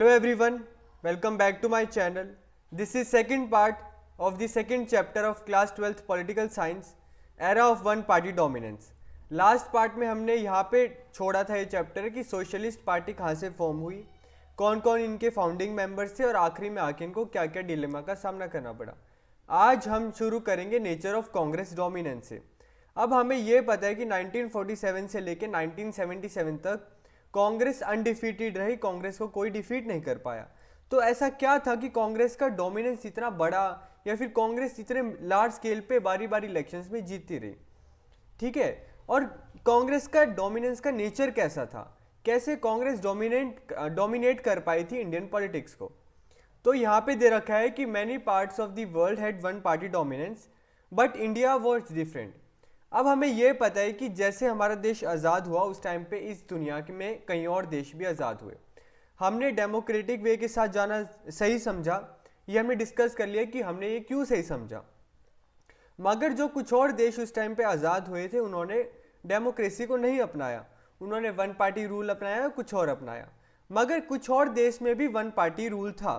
Hello everyone, welcome back to my channel. This is second part of the second chapter of class 12th political science, era of one party dominance. Last part में हमने यहाँ पे छोड़ा था ये chapter कि socialist party कहाँ से फॉर्म हुई, कौन कौन इनके फाउंडिंग मेंबर्स थे और आखिरी में आके इनको क्या क्या डिलेमा का सामना करना पड़ा। आज हम शुरू करेंगे नेचर ऑफ कांग्रेस डोमिनेंस से। अब हमें ये पता है कि 1947 से लेकर 1977 तक कांग्रेस अनडिफीटेड रही, कांग्रेस को कोई डिफीट नहीं कर पाया। तो ऐसा क्या था कि कांग्रेस का डोमिनेंस इतना बड़ा या फिर कांग्रेस इतने लार्ज स्केल पे बारी बारी इलेक्शंस में जीतती रही, ठीक है। और कांग्रेस का डोमिनेंस का नेचर कैसा था, कैसे कांग्रेस डोमिनेट कर पाई थी इंडियन पॉलिटिक्स को। तो यहाँ पे दे रखा है कि many parts of the world had one party dominance but India was different. अब हमें यह पता है कि जैसे हमारा देश आज़ाद हुआ उस टाइम पे इस दुनिया में कई और देश भी आज़ाद हुए। हमने डेमोक्रेटिक वे के साथ जाना सही समझा, ये हमने डिस्कस कर लिया कि हमने ये क्यों सही समझा। मगर जो कुछ और देश उस टाइम पे आज़ाद हुए थे उन्होंने डेमोक्रेसी को नहीं अपनाया, उन्होंने वन पार्टी रूल अपनाया, कुछ और अपनाया। मगर कुछ और देश में भी वन पार्टी रूल था।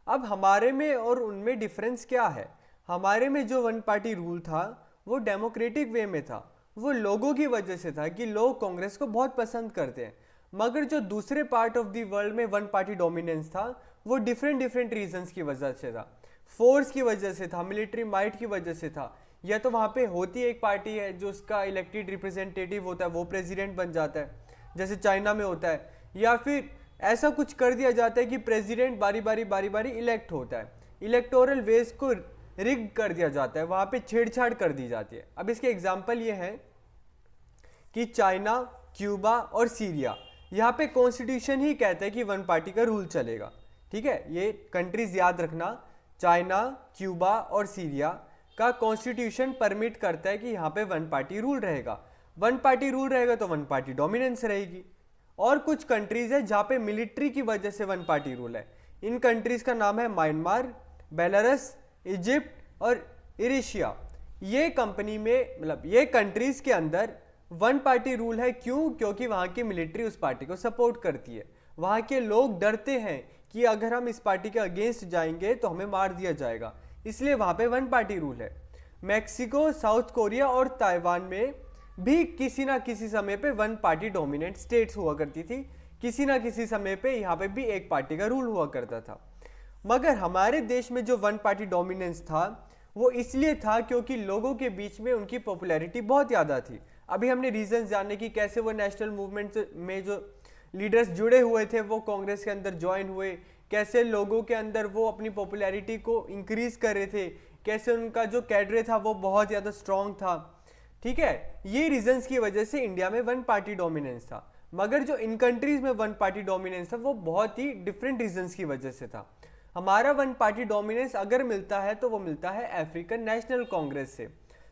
अब हमारे में और उनमें डिफरेंस क्या है? हमारे में जो वन पार्टी रूल था वो डेमोक्रेटिक वे में था, वो लोगों की वजह से था कि लोग कांग्रेस को बहुत पसंद करते हैं। मगर जो दूसरे पार्ट ऑफ द वर्ल्ड में वन पार्टी डोमिनेंस था वो डिफरेंट रीजंस की वजह से था, फोर्स की वजह से था, मिलिट्री माइट की वजह से था। या तो वहाँ पे होती एक पार्टी है जो उसका इलेक्टेड रिप्रेजेंटेटिव होता है, वो प्रेसिडेंट बन जाता है जैसे चाइना में होता है, या फिर ऐसा कुछ कर दिया जाता है कि प्रेसिडेंट बारी बारी इलेक्ट होता है, इलेक्टोरल वेज को रिग कर दिया जाता है, वहाँ पे छेड़छाड़ कर दी जाती है। अब इसके एग्जाम्पल ये है कि चाइना, क्यूबा और सीरिया, यहाँ पे कॉन्स्टिट्यूशन ही कहता है कि वन पार्टी का रूल चलेगा, ठीक है। ये कंट्रीज याद रखना, चाइना, क्यूबा और सीरिया का कॉन्स्टिट्यूशन परमिट करता है कि यहाँ पे वन पार्टी रूल रहेगा। वन पार्टी रूल रहेगा तो वन पार्टी डोमिनेंस रहेगी। और कुछ कंट्रीज है जहाँ पे मिलिट्री की वजह से वन पार्टी रूल है। इन कंट्रीज का नाम है म्यांमार, बेलारूस, इजिप्ट और इरिशिया। ये कंपनी में मतलब ये कंट्रीज के अंदर वन पार्टी रूल है। क्यों? क्योंकि वहाँ की मिलिट्री उस पार्टी को सपोर्ट करती है। वहाँ के लोग डरते हैं कि अगर हम इस पार्टी के अगेंस्ट जाएंगे तो हमें मार दिया जाएगा, इसलिए वहाँ पे वन पार्टी रूल है। मैक्सिको, साउथ कोरिया और ताइवान में भी किसी ना किसी समय पे वन पार्टी डोमिनेंट स्टेट्स हुआ करती थी, किसी ना किसी समय पे यहाँ पे भी एक पार्टी का रूल हुआ करता था। मगर हमारे देश में जो वन पार्टी डोमिनेंस था वो इसलिए था क्योंकि लोगों के बीच में उनकी पॉपुलैरिटी बहुत ज़्यादा थी। अभी हमने रीजंस जाने कि कैसे वो नेशनल मूवमेंट में जो लीडर्स जुड़े हुए थे वो कांग्रेस के अंदर ज्वाइन हुए, कैसे लोगों के अंदर वो अपनी पॉपुलैरिटी को इंक्रीज कर रहे थे, कैसे उनका जो कैडरे था वो बहुत ज़्यादा स्ट्रॉन्ग था, ठीक है। ये रीजंस की वजह से इंडिया में वन पार्टी डोमिनेंस था। मगर जो इन कंट्रीज में वन पार्टी डोमिनेंस था वो बहुत ही डिफरेंट रीजंस की वजह से था। हमारा वन पार्टी डोमिनेंस अगर मिलता है तो वो मिलता है अफ्रीकन नेशनल कांग्रेस से,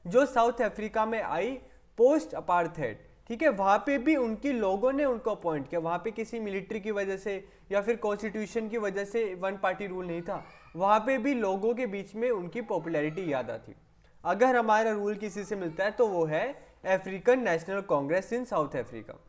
जो साउथ अफ्रीका में आई पोस्ट अपार्थेड, ठीक है। वहाँ पे भी उनकी लोगों ने उनको अपॉइंट किया, वहाँ पे किसी मिलिट्री की वजह से या फिर कॉन्स्टिट्यूशन की वजह से वन पार्टी रूल नहीं था, वहाँ पे भी लोगों के बीच में उनकी पॉपुलैरिटी ज़्यादा थी। अगर हमारा रूल किसी से मिलता है तो वो है African National Congress in South Africa.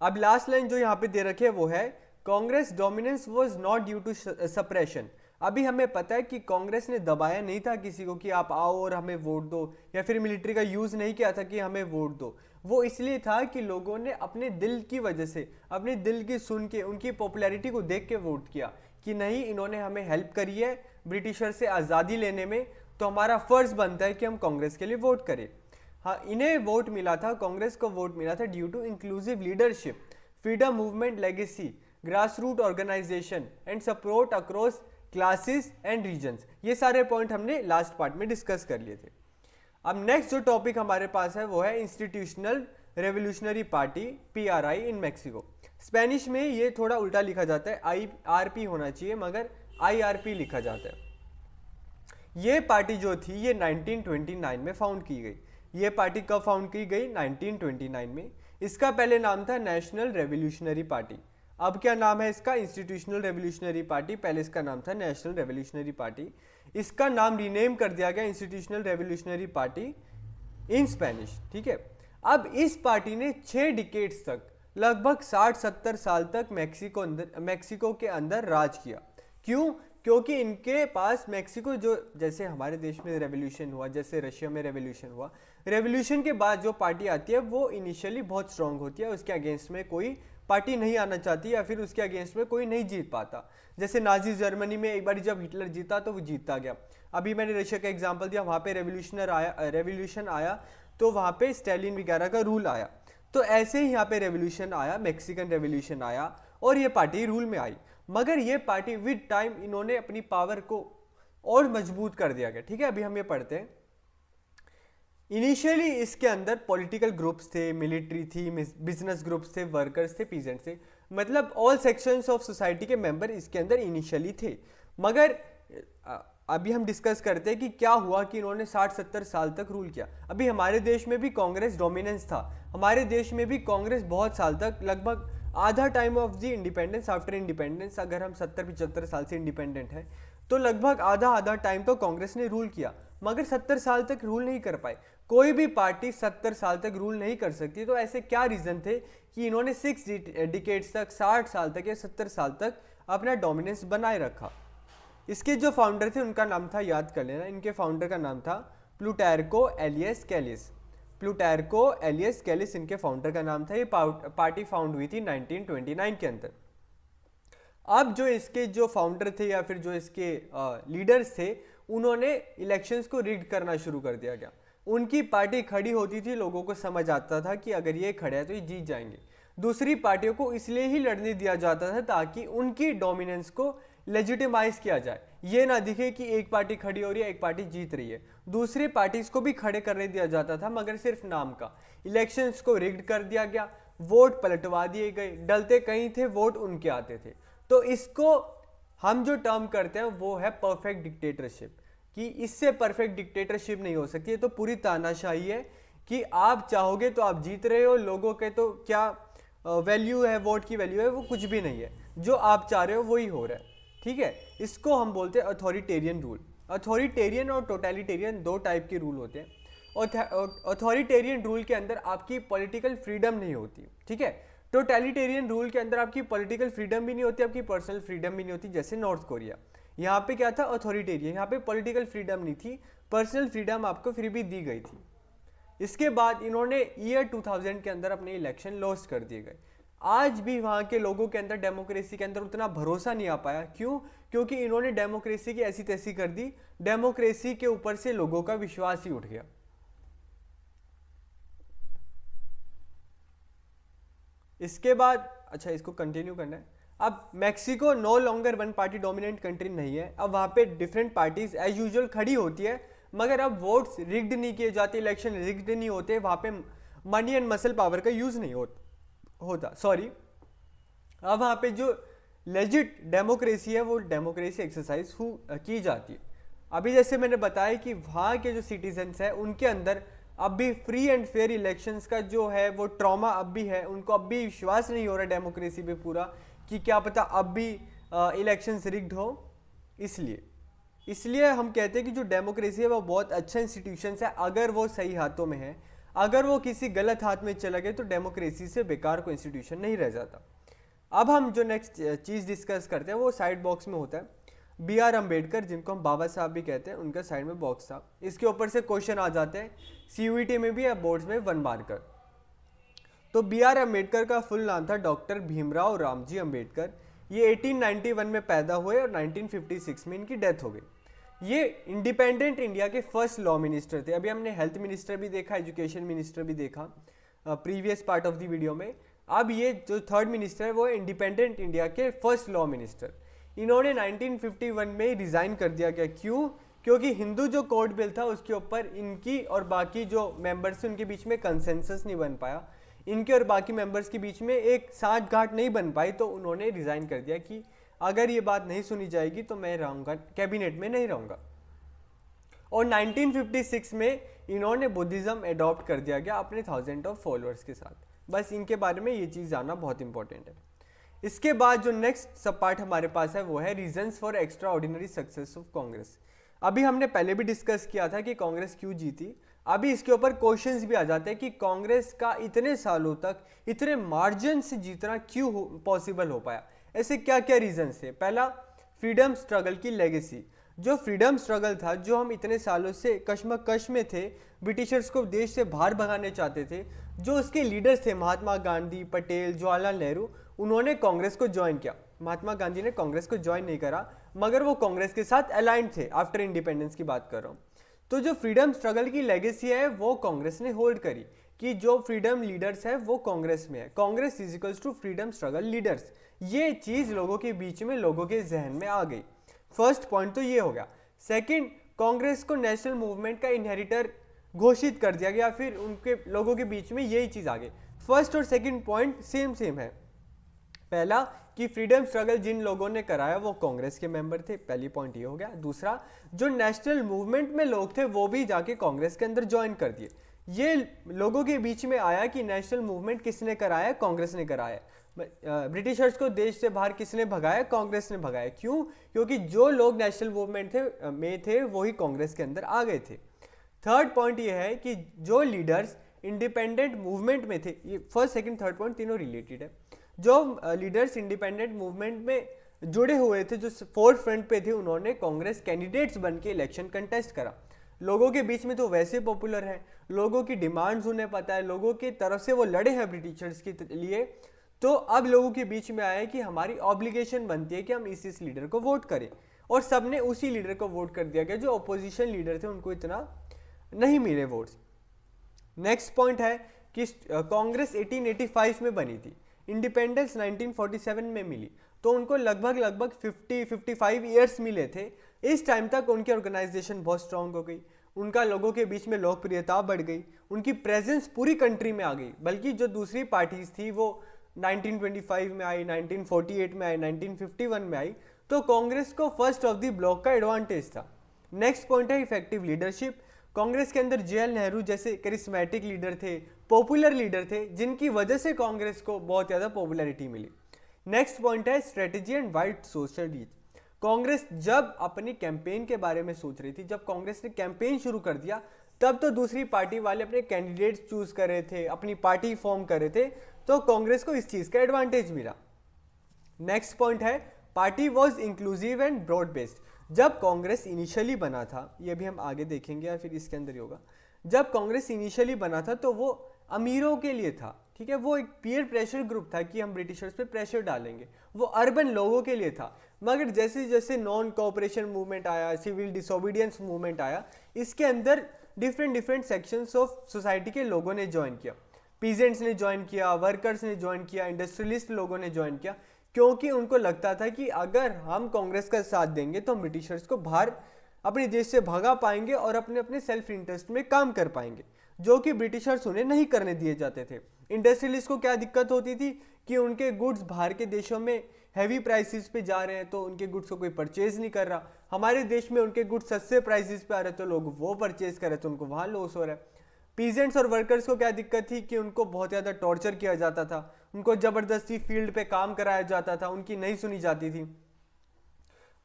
अब लास्ट लाइन जो यहाँ पे दे रखे है वो है Congress dominance was not due to suppression. अभी हमें पता है कि कांग्रेस ने दबाया नहीं था किसी को कि आप आओ और हमें वोट दो, या फिर मिलिट्री का यूज नहीं किया था कि हमें वोट दो। वो इसलिए था कि लोगों ने अपने दिल की वजह से, अपने दिल की सुन के, उनकी पॉपुलैरिटी को देख के वोट किया कि नहीं, इन्होंने हमें हेल्प करी है ब्रिटिशर से आज़ादी लेने में, तो हमारा फर्ज बनता है कि हम कांग्रेस के लिए वोट करें। हाँ, इन्हें वोट मिला था, कांग्रेस को वोट मिला था due to inclusive leadership, freedom movement legacy, grass root organisation and support across classes and regions. ये सारे पॉइंट हमने लास्ट पार्ट में डिस्कस कर लिए थे। अब नेक्स्ट जो टॉपिक हमारे पास है वो है इंस्टीट्यूशनल रेवोल्यूशनरी पार्टी, PRI इन मैक्सिको। स्पेनिश में ये थोड़ा उल्टा लिखा जाता है, IRP होना चाहिए मगर IRP लिखा जाता है। ये पार्टी जो थी ये 1929 में फाउंड की गई। ये पार्टी कब फाउंड की गई? 1929 में। इसका पहले नाम था नेशनल रेवोल्यूशनरी पार्टी। अब क्या नाम है इसका? Institutional revolutionary party. पहले इसका नाम था नेशनल रेवोल्यूशनरी पार्टी, इसका नाम रीनेम कर दिया गया institutional revolutionary party in Spanish, ठीक है। अब इस पार्टी ने 6 डिकेड्स तक लगभग 60-70 साल तक मैक्सिको के अंदर राज किया। क्यों? क्योंकि इनके पास मैक्सिको, जो जैसे हमारे देश में रेवोल्यूशन हुआ, जैसे रशिया में रेवोल्यूशन हुआ, रेवोल्यूशन के बाद जो पार्टी आती है वो इनिशियली बहुत स्ट्रांग होती है, उसके अगेंस्ट में कोई पार्टी नहीं आना चाहती या फिर उसके अगेंस्ट में कोई नहीं जीत पाता। जैसे नाजी जर्मनी में एक बार जब हिटलर जीता तो वो जीतता गया। अभी मैंने रशिया का एग्जांपल दिया, वहाँ पे रेवोल्यूशन आया तो वहाँ पे स्टालिन वगैरह का रूल आया। तो ऐसे ही यहाँ पे रेवोल्यूशन आया, मैक्सिकन रेवोल्यूशन आया और ये पार्टी रूल में आई। मगर ये पार्टी विद टाइम इन्होंने अपनी पावर को और मजबूत कर दिया गया। ठीक है, अभी हम ये पढ़ते हैं। इनिशियली इसके अंदर पॉलिटिकल ग्रुप्स थे, मिलिट्री थी, बिजनेस ग्रुप्स थे, वर्कर्स थे, पीजेंट्स थे, मतलब ऑल सेक्शंस ऑफ सोसाइटी के मेंबर इसके अंदर इनिशियली थे। मगर अभी हम डिस्कस करते हैं कि क्या हुआ कि इन्होंने 60-70 साल तक रूल किया। अभी हमारे देश में भी कांग्रेस डोमिनेंस था, हमारे देश में भी कांग्रेस बहुत साल तक, लगभग आधा time of the independence, after independence, अगर हम 70-75 साल से इंडिपेंडेंट हैं तो लगभग आधा टाइम तो कांग्रेस ने रूल किया, मगर 70 साल तक रूल नहीं कर पाए। कोई भी पार्टी 70 साल तक रूल नहीं कर सकती। तो ऐसे क्या रीजन थे कि इन्होंने 6 डिकेड्स तक, 60 साल तक या 70 साल तक अपना डोमिनेंस बनाए रखा। इसके जो फाउंडर थे उनका नाम था, याद कर लेना, इनके फाउंडर का नाम था प्लूटार्को एलियस कैलिस। प्लूटार्को एलियस कैलिस इनके फाउंडर का नाम था। ये पार्टी फाउंड हुई थी 1929 के अंदर। अब जो इसके जो फाउंडर थे या फिर जो इसके लीडर्स थे, उन्होंने इलेक्शंस को रिग्ड करना शुरू कर दिया गया। उनकी पार्टी खड़ी होती थी, लोगों को समझ आता था कि अगर ये खड़े हैं तो ये जीत जाएंगे। दूसरी पार्टियों को इसलिए ही लड़ने दिया जाता था ताकि उनकी डोमिनेंस को लेजिटिमाइज किया जाए, ये ना दिखे कि एक पार्टी खड़ी हो रही है, एक पार्टी जीत रही है। दूसरी पार्टीज को भी खड़े करने दिया जाता था, मगर सिर्फ नाम का। इलेक्शंस को रिग्ड कर दिया गया, वोट पलटवा दिए गए, डलते कहीं थे, वोट उनके आते थे। तो इसको हम जो टर्म करते हैं वो है परफेक्ट डिक्टेटरशिप, कि इससे परफेक्ट डिक्टेटरशिप नहीं हो सकती है। तो पूरी तानाशाही है कि आप चाहोगे तो आप जीत रहे हो, लोगों के तो क्या वैल्यू है, वोट की वैल्यू है, वो कुछ भी नहीं है, जो आप चाह रहे हो वही हो रहा है। ठीक है, इसको हम बोलते हैं अथॉरिटेरियन रूल। अथॉरिटेरियन और टोटलिटेरियन दो टाइप के रूल होते हैं। अथॉरिटेरियन रूल के अंदर आपकी पॉलिटिकल फ्रीडम नहीं होती। ठीक है, टोटलिटेरियन रूल के अंदर आपकी पॉलिटिकल फ्रीडम भी नहीं होती, आपकी पर्सनल फ्रीडम भी नहीं होती। जैसे नॉर्थ कोरिया, यहाँ पे क्या था, अथॉरिटेरियन, यहाँ पे पॉलिटिकल फ्रीडम नहीं थी, पर्सनल फ्रीडम आपको फिर भी दी गई थी। इसके बाद इन्होंने ईयर 2000 के अंदर अपने इलेक्शन लॉस्ट कर दिए गए। आज भी वहाँ के लोगों के अंदर डेमोक्रेसी के अंदर उतना भरोसा नहीं आ पाया। क्यों? क्योंकि इन्होंने डेमोक्रेसी की ऐसी तैसी कर दी, डेमोक्रेसी के ऊपर से लोगों का विश्वास ही उठ गया। इसके बाद अच्छा, इसको कंटिन्यू करना है। अब Mexico no longer one party dominant country नहीं है। अब वहाँ पे डिफरेंट पार्टीज एज यूजुअल खड़ी होती है, मगर अब वोट्स रिग्ड नहीं किए जाते, इलेक्शन रिग्ड नहीं होते, वहाँ पे मनी एंड मसल पावर का यूज नहीं होता सॉरी। अब वहाँ पे जो लेजिट डेमोक्रेसी है वो डेमोक्रेसी एक्सरसाइज की जाती है। अभी जैसे मैंने बताया कि वहाँ के जो सिटीजन्स हैं उनके अंदर अब भी फ्री एंड फेयर इलेक्शंस का जो है वो ट्रॉमा अब भी है, उनको अब भी विश्वास नहीं हो रहा डेमोक्रेसी पे पूरा, कि क्या पता अब भी इलेक्शंस रिग्ड हो। इसलिए हम कहते हैं कि जो डेमोक्रेसी है वो बहुत अच्छा इंस्टीट्यूशंस है, अगर वो सही हाथों में है। अगर वो किसी गलत हाथ में चला गया तो डेमोक्रेसी से बेकार कोई इंस्टीट्यूशन नहीं रह जाता। अब हम जो नेक्स्ट चीज़ डिस्कस करते हैं वो साइड बॉक्स में होता है। BR अम्बेडकर, जिनको हम बाबा साहब भी कहते हैं, उनका साइड में बॉक्स था। इसके ऊपर से क्वेश्चन आ जाते हैं CUET में भी या बोर्ड्स में 1 मार्कर। तो BR अम्बेडकर का फुल नाम था डॉक्टर भीमराव रामजी अम्बेडकर। ये 1891 में पैदा हुए और 1956 में इनकी डेथ हो गई। ये इंडिपेंडेंट इंडिया के फर्स्ट लॉ मिनिस्टर थे। अभी हमने हेल्थ मिनिस्टर भी देखा, एजुकेशन मिनिस्टर भी देखा previous part of the video में। अब ये जो थर्ड मिनिस्टर है वो इंडिपेंडेंट इंडिया के फर्स्ट लॉ मिनिस्टर। इन्होंने 1951 में रिज़ाइन कर दिया गया। क्यों? क्योंकि हिंदू जो कोड बिल था उसके ऊपर इनकी और बाकी जो मेंबर्स थे उनके बीच में कंसेंसस नहीं बन पाया, इनके और बाकी मेंबर्स के बीच में एक साठगांठ नहीं बन पाई। तो उन्होंने रिज़ाइन कर दिया कि अगर ये बात नहीं सुनी जाएगी तो मैं रहूँगा, कैबिनेट में नहीं रहूँगा। और 1956 में इन्होंने बुद्धिज़्म एडॉप्ट कर दिया गया अपने 1000 ऑफ फॉलोअर्स के साथ। बस इनके बारे में ये चीज़ जानना बहुत इंपॉर्टेंट है। इसके बाद जो नेक्स्ट सब पार्ट हमारे पास है वो है reasons for extra ordinary success of Congress. अभी हमने पहले भी डिस्कस किया था कि कांग्रेस क्यों जीती। अभी इसके ऊपर क्वेश्चंस भी आ जाते हैं कि कांग्रेस का इतने सालों तक इतने मार्जिन से जीतना क्यों पॉसिबल हो पाया, ऐसे क्या क्या रीजन है। पहला, फ्रीडम स्ट्रगल की लेगेसी। जो फ्रीडम स्ट्रगल था, जो हम इतने सालों से कश्मकश में थे, ब्रिटिशर्स को देश से बाहर भगाने चाहते थे, जो उसके लीडर्स थे महात्मा गांधी, पटेल, जवाहरलाल नेहरू, उन्होंने कांग्रेस को ज्वाइन किया। महात्मा गांधी ने कांग्रेस को ज्वाइन नहीं करा, मगर वो कांग्रेस के साथ अलाइंड थे। आफ्टर इंडिपेंडेंस की बात कर रहा हूँ। तो जो फ्रीडम स्ट्रगल की लेगेसी है वो कांग्रेस ने होल्ड करी, कि जो फ्रीडम लीडर्स है वो कांग्रेस में है। Congress is equals to freedom struggle leaders. ये चीज लोगों के बीच में, लोगों के जहन में आ गई। फर्स्ट पॉइंट तो ये हो गया। सेकंड, कांग्रेस को नेशनल मूवमेंट का इनहेरिटर घोषित कर दिया गया, फिर उनके लोगों के बीच में यही चीज आ गई। फर्स्ट और सेकंड पॉइंट सेम है। पहला कि फ्रीडम स्ट्रगल जिन लोगों ने कराया वो कांग्रेस के मेंबर थे, पहली पॉइंट ये हो गया। दूसरा, जो नेशनल मूवमेंट में लोग थे वो भी जाके कांग्रेस के अंदर ज्वाइन कर दिए। ये लोगों के बीच में आया कि नेशनल मूवमेंट किसने कराया, कांग्रेस ने कराया। ब्रिटिशर्स को देश से बाहर किसने भगाया, कांग्रेस ने भगाया। क्यों? क्योंकि जो लोग नेशनल मूवमेंट थे वही कांग्रेस के अंदर आ गए थे। थर्ड पॉइंट ये है कि जो लीडर्स इंडिपेंडेंट मूवमेंट में थे, ये फर्स्ट सेकंड थर्ड पॉइंट तीनों रिलेटेड है। जो लीडर्स इंडिपेंडेंट मूवमेंट में जुड़े हुए थे, जो फोर्थ फ्रंट पे थे, उन्होंने कांग्रेस कैंडिडेट्स बन के इलेक्शन कंटेस्ट करा। लोगों के बीच में तो वैसे पॉपुलर है, लोगों की डिमांड्स उन्हें पता है, लोगों की तरफ से वो लड़े हैं ब्रिटिशर्स के लिए। तो अब लोगों के बीच में आया कि हमारी ऑब्लिगेशन बनती है कि हम इस लीडर को वोट करें, और सबने उसी लीडर को वोट कर दिया गया। जो अपोजिशन लीडर थे उनको इतना नहीं मिले वोट्स। नेक्स्ट पॉइंट है कि कांग्रेस 1885 में बनी थी, इंडिपेंडेंस 1947 में मिली, तो उनको लगभग 55 ईयर्स मिले थे। इस टाइम तक उनकी ऑर्गेनाइजेशन बहुत स्ट्रांग हो गई, उनका लोगों के बीच में लोकप्रियता बढ़ गई, उनकी प्रेजेंस पूरी कंट्री में आ गई। बल्कि जो दूसरी पार्टीज थी वो 1925 में आई, 1948 में आई, 1951 में आई। तो कांग्रेस को फर्स्ट ऑफ द ब्लॉक का एडवांटेज था। नेक्स्ट पॉइंट है इफेक्टिव लीडरशिप। कांग्रेस के अंदर जेएल नेहरू जैसे करिश्मेटिक लीडर थे, पॉपुलर लीडर थे, जिनकी वजह से कांग्रेस को बहुत ज़्यादा पॉपुलैरिटी मिली। नेक्स्ट पॉइंट है strategy and wide social reach. Congress जब अपनी कैंपेन के बारे में सोच रही थी, जब कांग्रेस ने कैंपेन शुरू कर दिया, तब तो दूसरी पार्टी वाले अपने कैंडिडेट्स चूज कर रहे थे, अपनी पार्टी फॉर्म कर रहे थे, तो कांग्रेस को इस चीज़ का एडवांटेज मिला। नेक्स्ट पॉइंट है party was inclusive and broad based. जब कांग्रेस इनिशियली बना था, ये भी हम आगे देखेंगे या फिर इसके अंदर ही होगा, जब कांग्रेस इनिशियली बना था तो वो अमीरों के लिए था, ठीक है, वो एक पीयर प्रेशर ग्रुप था कि हम ब्रिटिशर्स पे प्रेशर डालेंगे, वो अर्बन लोगों के लिए था। मगर जैसे जैसे नॉन कोऑपरेशन मूवमेंट आया, सिविल डिसोबीडियंस मूवमेंट आया, इसके अंदर डिफरेंट सेक्शंस ऑफ सोसाइटी के लोगों ने ज्वाइन किया। पीजेंट्स ने ज्वाइन किया, वर्कर्स ने ज्वाइन किया, इंडस्ट्रियलिस्ट लोगों ने ज्वाइन किया, क्योंकि उनको लगता था कि अगर हम कांग्रेस का साथ देंगे तो हम ब्रिटिशर्स को बाहर अपने देश से भगा पाएंगे और अपने अपने सेल्फ इंटरेस्ट में काम कर पाएंगे, जो कि ब्रिटिशर्स उन्हें नहीं करने दिए जाते थे। इंडस्ट्रियलिस्ट को क्या दिक्कत होती थी कि उनके गुड्स बाहर के देशों में हैवी प्राइसेस पे जा रहे हैं, तो उनके गुड्स को कोई परचेज नहीं कर रहा। हमारे देश में उनके गुड्स सस्ते प्राइसेस पे आ रहे, तो लोग वो परचेज कर रहे, तो उनको वहाँ लॉस हो रहा है। पीजेंट्स और वर्कर्स को क्या दिक्कत थी कि उनको बहुत ज़्यादा टॉर्चर किया जाता था, उनको ज़बरदस्ती फील्ड पे काम कराया जाता था, उनकी नहीं सुनी जाती थी।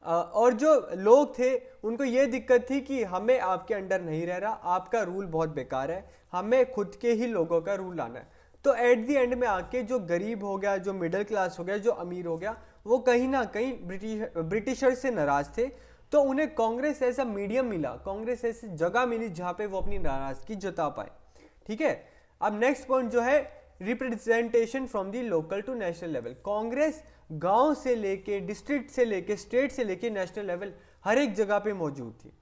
और जो लोग थे उनको ये दिक्कत थी कि हमें आपके अंडर नहीं रह रहा, आपका रूल बहुत बेकार है, हमें खुद के ही लोगों का रूल लाना है। तो एट द एंड में आके जो गरीब हो गया, जो मिडिल क्लास हो गया, जो अमीर हो गया, वो कहीं ना कहीं ब्रिटिशर से नाराज थे। तो उन्हें कांग्रेस ऐसा मीडियम मिला, कांग्रेस ऐसी जगह मिली जहाँ पे वो अपनी नाराजगी जता पाए, ठीक है। अब नेक्स्ट पॉइंट जो है representation from the local to national level. Congress गांव से लेके, डिस्ट्रिक्ट से लेके, स्टेट से लेके नेशनल लेवल हर एक जगह पे मौजूद थी।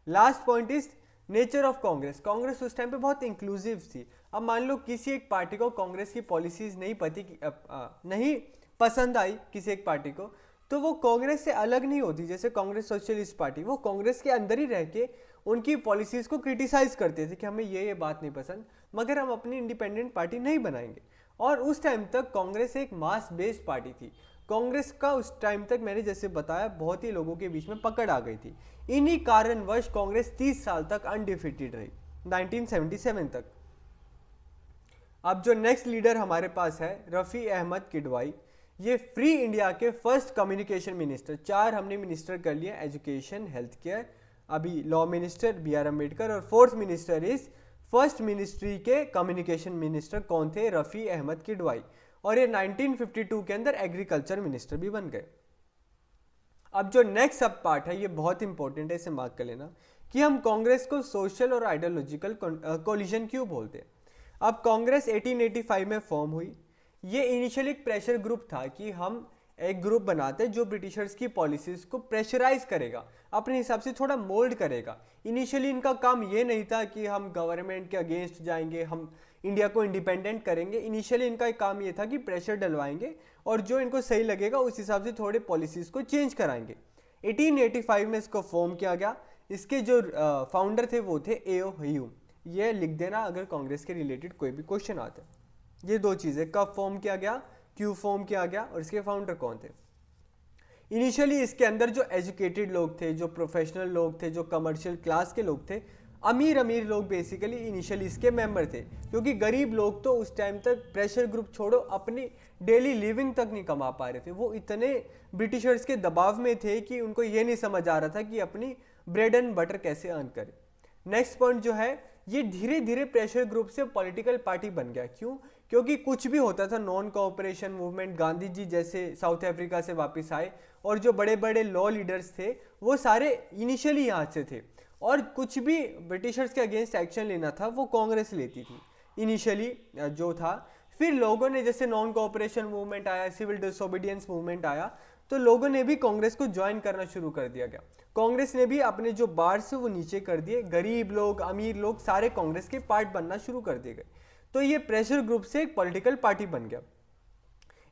Last point is nature of Congress. Congress उस टाइम पे बहुत इंक्लूसिव थी। अब मान लो किसी एक पार्टी को कांग्रेस की पॉलिसीज नहीं पसंद आई किसी एक पार्टी को, तो वो कांग्रेस से अलग नहीं होती। जैसे कांग्रेस सोशलिस्ट पार्टी, वो कांग्रेस के अंदर ही रह के उनकी पॉलिसीज को क्रिटिसाइज करते थे कि हमें ये बात नहीं पसंद, मगर हम अपनी इंडिपेंडेंट पार्टी नहीं बनाएंगे। और उस टाइम तक कांग्रेस एक मास बेस्ड पार्टी थी। कांग्रेस का उस टाइम तक मैंने जैसे बताया बहुत ही लोगों के बीच में पकड़ आ गई थी। इन्हीं कारणवश कांग्रेस 30 साल तक अनडिफीटेड रही, 1977 तक। अब जो नेक्स्ट लीडर हमारे पास है रफ़ी अहमद किडवाई, ये फ्री इंडिया के फर्स्ट कम्युनिकेशन मिनिस्टर। 4 हमने मिनिस्टर कर लिए, एजुकेशन, हेल्थ केयर, अभी लॉ मिनिस्टर BR अम्बेडकर, और 4th minister is first ministry के कम्युनिकेशन मिनिस्टर कौन थे? रफ़ी अहमद किडवाई। और ये 1952 के अंदर एग्रीकल्चर मिनिस्टर भी बन गए। अब जो नेक्स्ट सब पार्ट है ये बहुत इंपॉर्टेंट है, इसे मार्क कर लेना कि हम कांग्रेस को सोशल और आइडियोलॉजिकल कोलिजन क्यों बोलते हैं। अब कांग्रेस 1885 में फॉर्म हुई। ये इनिशियली एक प्रेशर ग्रुप था कि हम एक ग्रुप बनाते जो ब्रिटिशर्स की पॉलिसीज को प्रेशराइज करेगा, अपने हिसाब से थोड़ा मोल्ड करेगा। इनिशियली इनका काम ये नहीं था कि हम गवर्नमेंट के अगेंस्ट जाएंगे, हम इंडिया को इंडिपेंडेंट करेंगे। इनिशियली इनका एक काम ये था कि प्रेशर डलवाएंगे और जो इनको सही लगेगा उस हिसाब से थोड़े पॉलिसीज को चेंज कराएंगे। 1885 में इसको फॉर्म किया गया। इसके जो फाउंडर थे वो थे A.O. ह्यूम। ये लिख देना अगर कांग्रेस के रिलेटेड कोई भी क्वेश्चन आता है। ये दो चीज़ें, कब फॉर्म किया गया, क्यों फॉर्म किया गया और इसके फाउंडर कौन थे। इनिशियली इसके अंदर जो एजुकेटेड लोग थे, जो प्रोफेशनल लोग थे, जो कमर्शियल क्लास के लोग थे, अमीर लोग बेसिकली इनिशियली इसके मेंबर थे, क्योंकि गरीब लोग तो उस टाइम तक प्रेशर ग्रुप छोड़ो अपनी डेली लिविंग तक नहीं कमा पा रहे थे। वो इतने ब्रिटिशर्स के दबाव में थे कि उनको ये नहीं समझ आ रहा था कि अपनी ब्रेड एंड बटर कैसे अर्न करें। नेक्स्ट पॉइंट जो है, ये धीरे धीरे प्रेशर ग्रुप से पॉलिटिकल पार्टी बन गया। क्यों? क्योंकि कुछ भी होता था, non cooperation movement, Gandhi ji जैसे साउथ अफ्रीका से वापस आए और जो बड़े बड़े लॉ लीडर्स थे वो सारे इनिशियली यहाँ से थे, और कुछ भी ब्रिटिशर्स के अगेंस्ट एक्शन लेना था वो कांग्रेस लेती थी इनिशियली जो था। फिर लोगों ने, जैसे नॉन कोऑपरेशन मूवमेंट आया, सिविल डिसोबीडियंस मूवमेंट आया, तो लोगों ने भी कांग्रेस को ज्वाइन करना शुरू कर दिया गया। कांग्रेस ने भी अपने जो बार्स वो नीचे कर दिए, गरीब लोग, अमीर लोग सारे कांग्रेस के पार्ट बनना शुरू कर दिए गए। तो ये प्रेशर ग्रुप से एक पॉलिटिकल पार्टी बन गया।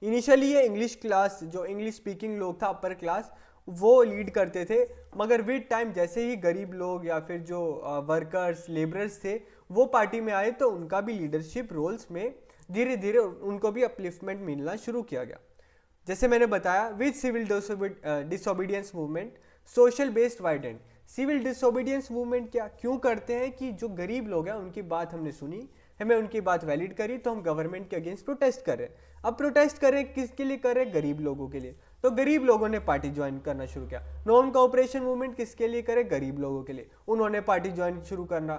इनिशियली ये इंग्लिश क्लास, जो इंग्लिश स्पीकिंग लोग था, अपर क्लास, वो लीड करते थे, मगर विद टाइम जैसे ही गरीब लोग या फिर जो वर्कर्स, लेबरर्स थे वो पार्टी में आए तो उनका भी लीडरशिप रोल्स में धीरे धीरे उनको भी अपलिफ्टमेंट मिलना शुरू किया गया। जैसे मैंने बताया, with civil disobedience movement social based widened. Civil disobedience movement क्या क्यों करते हैं कि जो गरीब लोग हैं उनकी बात हमने सुनी, हमें उनकी बात वैलिड करी, तो हम गवर्नमेंट के अगेंस्ट प्रोटेस्ट कर रहे हैं। अब प्रोटेस्ट कर रहे हैं किसके लिए कर रहे हैं? गरीब लोगों के लिए। तो गरीब लोगों ने पार्टी ज्वाइन करना शुरू किया। नॉन कोऑपरेशन मूवमेंट किसके लिए करे? गरीब लोगों के लिए, उन्होंने पार्टी ज्वाइन शुरू करना।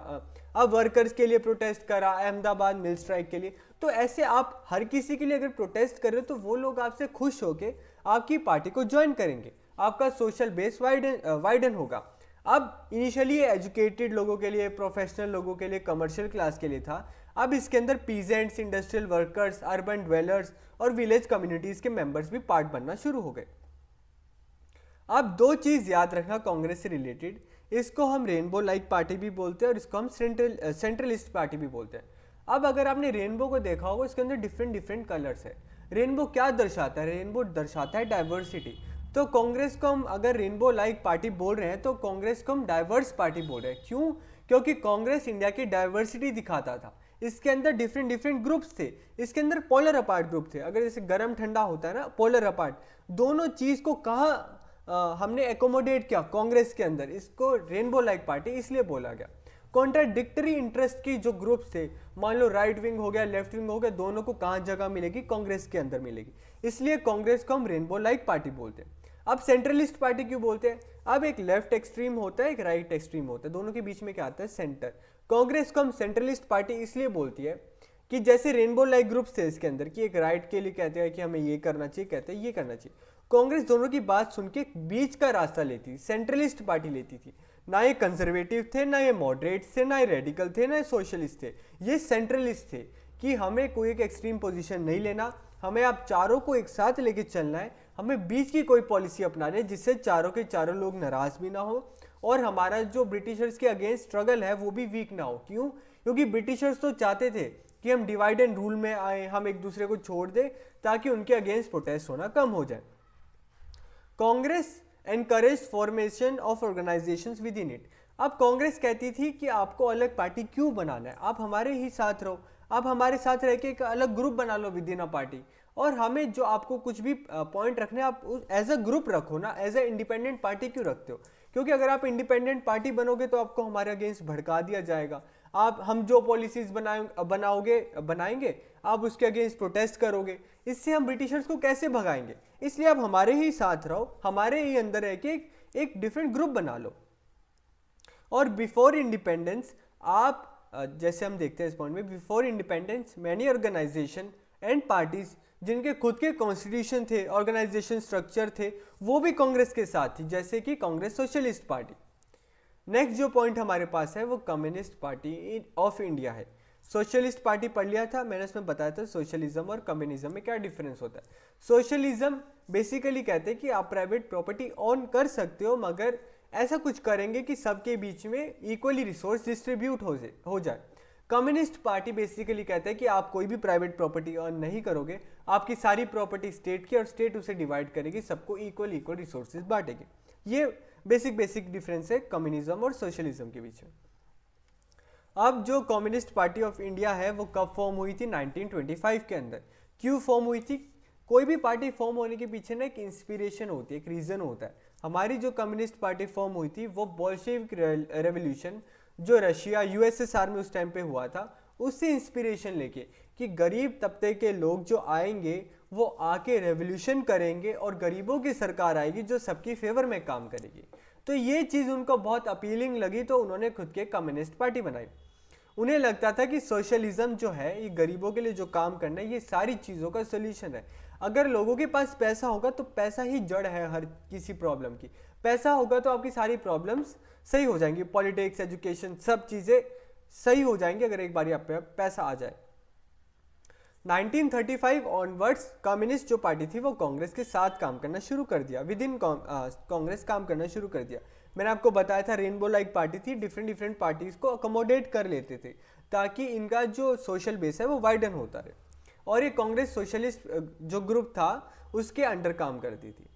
अब वर्कर्स के लिए प्रोटेस्ट करा, अहमदाबाद मिल स्ट्राइक के लिए। तो ऐसे आप हर किसी के लिए अगर प्रोटेस्ट कर रहे हो तो वो लोग आपसे खुश होकर आपकी पार्टी को ज्वाइन करेंगे, आपका सोशल बेस वाइडन होगा। अब इनिशियली एजुकेटेड लोगों के लिए, प्रोफेशनल लोगों के लिए, कमर्शियल क्लास के लिए था। अब इसके अंदर peasants, industrial workers, urban dwellers और विलेज कम्युनिटीज के मेंबर्स भी पार्ट बनना शुरू हो गए। अब दो चीज याद रखना कांग्रेस से रिलेटेड, इसको हम रेनबो लाइक पार्टी भी बोलते हैं और इसको हम सेंट्रलिस्ट पार्टी भी बोलते हैं। अब अगर आपने रेनबो को देखा होगा, इसके अंदर डिफरेंट डिफरेंट कलर्स है। रेनबो क्या दर्शाता है? रेनबो दर्शाता है डाइवर्सिटी। तो कांग्रेस को हम अगर रेनबो लाइक पार्टी बोल रहे हैं तो कांग्रेस को हम डाइवर्स पार्टी बोल रहे हैं। क्यों? क्योंकि कांग्रेस इंडिया की डाइवर्सिटी दिखाता था। इसके अंदर डिफरेंट डिफरेंट ग्रुप्स थे, इसके अंदर पोलर अपार्ट ग्रुप थे। अगर जैसे गर्म ठंडा होता है ना, पोलर अपार्ट, दोनों चीज को कहाँ हमने एकोमोडेट किया कांग्रेस के अंदर, इसको रेनबो लाइक पार्टी इसलिए बोला गया। कॉन्ट्राडिक्टरी इंटरेस्ट की जो ग्रुप्स थे, मान लो राइट विंग हो गया, लेफ्ट विंग हो गया, दोनों को कहाँ जगह मिलेगी? कांग्रेस के अंदर मिलेगी। इसलिए कांग्रेस को हम रेनबो लाइक पार्टी बोलते हैं। अब सेंट्रलिस्ट पार्टी क्यों बोलते हैं? अब एक लेफ्ट एक्सट्रीम होता है, एक राइट एक्सट्रीम होता है, दोनों के बीच में क्या आता है? सेंटर। कांग्रेस को हम सेंट्रलिस्ट पार्टी इसलिए बोलती है कि जैसे रेनबो लाइक ग्रुप्स थे इसके अंदर, कि एक राइट के लिए कहते हैं कि हमें ये करना चाहिए, कहते हैं ये करना चाहिए। कांग्रेस दोनों की बात सुन के बीच का रास्ता लेती थी, सेंट्रलिस्ट पार्टी लेती थी। ना ये कंजर्वेटिव थे, ना ये मॉडरेट थे, ना ये रेडिकल थे, ना ये सोशलिस्ट थे, ये सेंट्रलिस्ट थे कि हमें कोई एक एक्सट्रीम पोजीशन नहीं लेना, हमें आप चारों को एक साथ लेके चलना है, हमें बीच की कोई पॉलिसी अपनानी है जिससे चारों के चारों लोग नाराज भी ना हो और हमारा जो ब्रिटिशर्स के अगेंस्ट स्ट्रगल है वो भी वीक ना हो। क्यों? क्योंकि ब्रिटिशर्स तो चाहते थे कि हम डिवाइड एंड रूल में आए, हम एक दूसरे को छोड़ दें ताकि उनके अगेंस्ट प्रोटेस्ट होना कम हो जाए। Congress encourage formation of organisations with in it. अब कांग्रेस कहती थी कि आपको अलग पार्टी क्यों बनाना है, आप हमारे ही साथ रहो, आप हमारे साथ रह के एक अलग ग्रुप बना लो विद इन अ पार्टी, और हमें जो आपको कुछ भी पॉइंट रखने आप एज अ ग्रुप रखो ना, एज अ इंडिपेंडेंट पार्टी क्यों रखते हो? क्योंकि अगर आप इंडिपेंडेंट पार्टी बनोगे तो आपको हमारे अगेंस्ट भड़का दिया जाएगा, हम जो पॉलिसीज बनाएंगे आप उसके अगेंस्ट प्रोटेस्ट करोगे, इससे हम ब्रिटिशर्स को कैसे भगाएंगे? इसलिए आप हमारे ही साथ रहो, हमारे ही अंदर रह के एक डिफरेंट ग्रुप बना लो। और बिफोर इंडिपेंडेंस आप जैसे हम देखते हैं इस पॉइंट में, before independence many organisation and parties जिनके खुद के कॉन्स्टिट्यूशन थे, ऑर्गेनाइजेशन स्ट्रक्चर थे, वो भी कांग्रेस के साथ थी, जैसे कि कांग्रेस सोशलिस्ट पार्टी। नेक्स्ट जो पॉइंट हमारे पास है वो कम्युनिस्ट पार्टी ऑफ इंडिया है। सोशलिस्ट पार्टी पढ़ लिया था मैंने, उसमें बताया था सोशलिज्म और कम्युनिज्म में क्या डिफरेंस होता है। सोशलिज्म बेसिकली कहते हैं कि आप प्राइवेट प्रॉपर्टी ऑन कर सकते हो, मगर ऐसा कुछ करेंगे कि सबके बीच में इक्वली रिसोर्स डिस्ट्रीब्यूट हो जाए। कम्युनिस्ट पार्टी बेसिकली कहते हैं कि आप कोई भी प्राइवेट प्रॉपर्टी अर्न नहीं करोगे, आपकी सारी प्रॉपर्टी स्टेट की और स्टेट उसे डिवाइड करेगी, सबको इक्वल रिसोर्सेज बांटेगी। ये बेसिक डिफरेंस है कम्युनिज्म और सोशलिज्म के बीच में। अब जो कम्युनिस्ट पार्टी ऑफ इंडिया है वो कब फॉर्म हुई थी? 1925 के अंदर। क्यों फॉर्म हुई थी? कोई भी पार्टी फॉर्म होने के पीछे ना एक इंस्पिरेशन होती है, एक रीज़न होता है। हमारी जो कम्युनिस्ट पार्टी फॉर्म हुई थी वो बोल्शेविक रेवोल्यूशन जो रशिया यूएसएसआर में उस टाइम पे हुआ था, उससे इंस्पिरेशन लेके कि गरीब तबके के लोग जो आएंगे वो आके रेवोल्यूशन करेंगे और गरीबों की सरकार आएगी जो सबकी फेवर में काम करेगी। तो ये चीज़ उनको बहुत अपीलिंग लगी, तो उन्होंने खुद के कम्युनिस्ट पार्टी बनाई। उन्हें लगता था कि सोशलिज्म जो है ये गरीबों के लिए जो काम करना है, ये सारी चीज़ों का सोल्यूशन है। अगर लोगों के पास पैसा होगा तो पैसा ही जड़ है हर किसी प्रॉब्लम की। पैसा होगा तो आपकी सारी प्रॉब्लम्स सही हो जाएंगी, पॉलिटिक्स, एजुकेशन, सब चीज़ें सही हो जाएंगी अगर एक बार आप पे पैसा आ जाए। 1935 ऑनवर्ड्स कम्युनिस्ट जो पार्टी थी वो कांग्रेस के साथ काम करना शुरू कर दिया, विद इन कांग्रेस काम करना शुरू कर दिया। मैंने आपको बताया था रेनबो लाइक पार्टी थी, डिफरेंट पार्टीज को अकोमोडेट कर लेते थे ताकि इनका जो सोशल बेस है वो वाइडन होता रहे। और ये कांग्रेस सोशलिस्ट जो ग्रुप था उसके अंडर काम करती थी।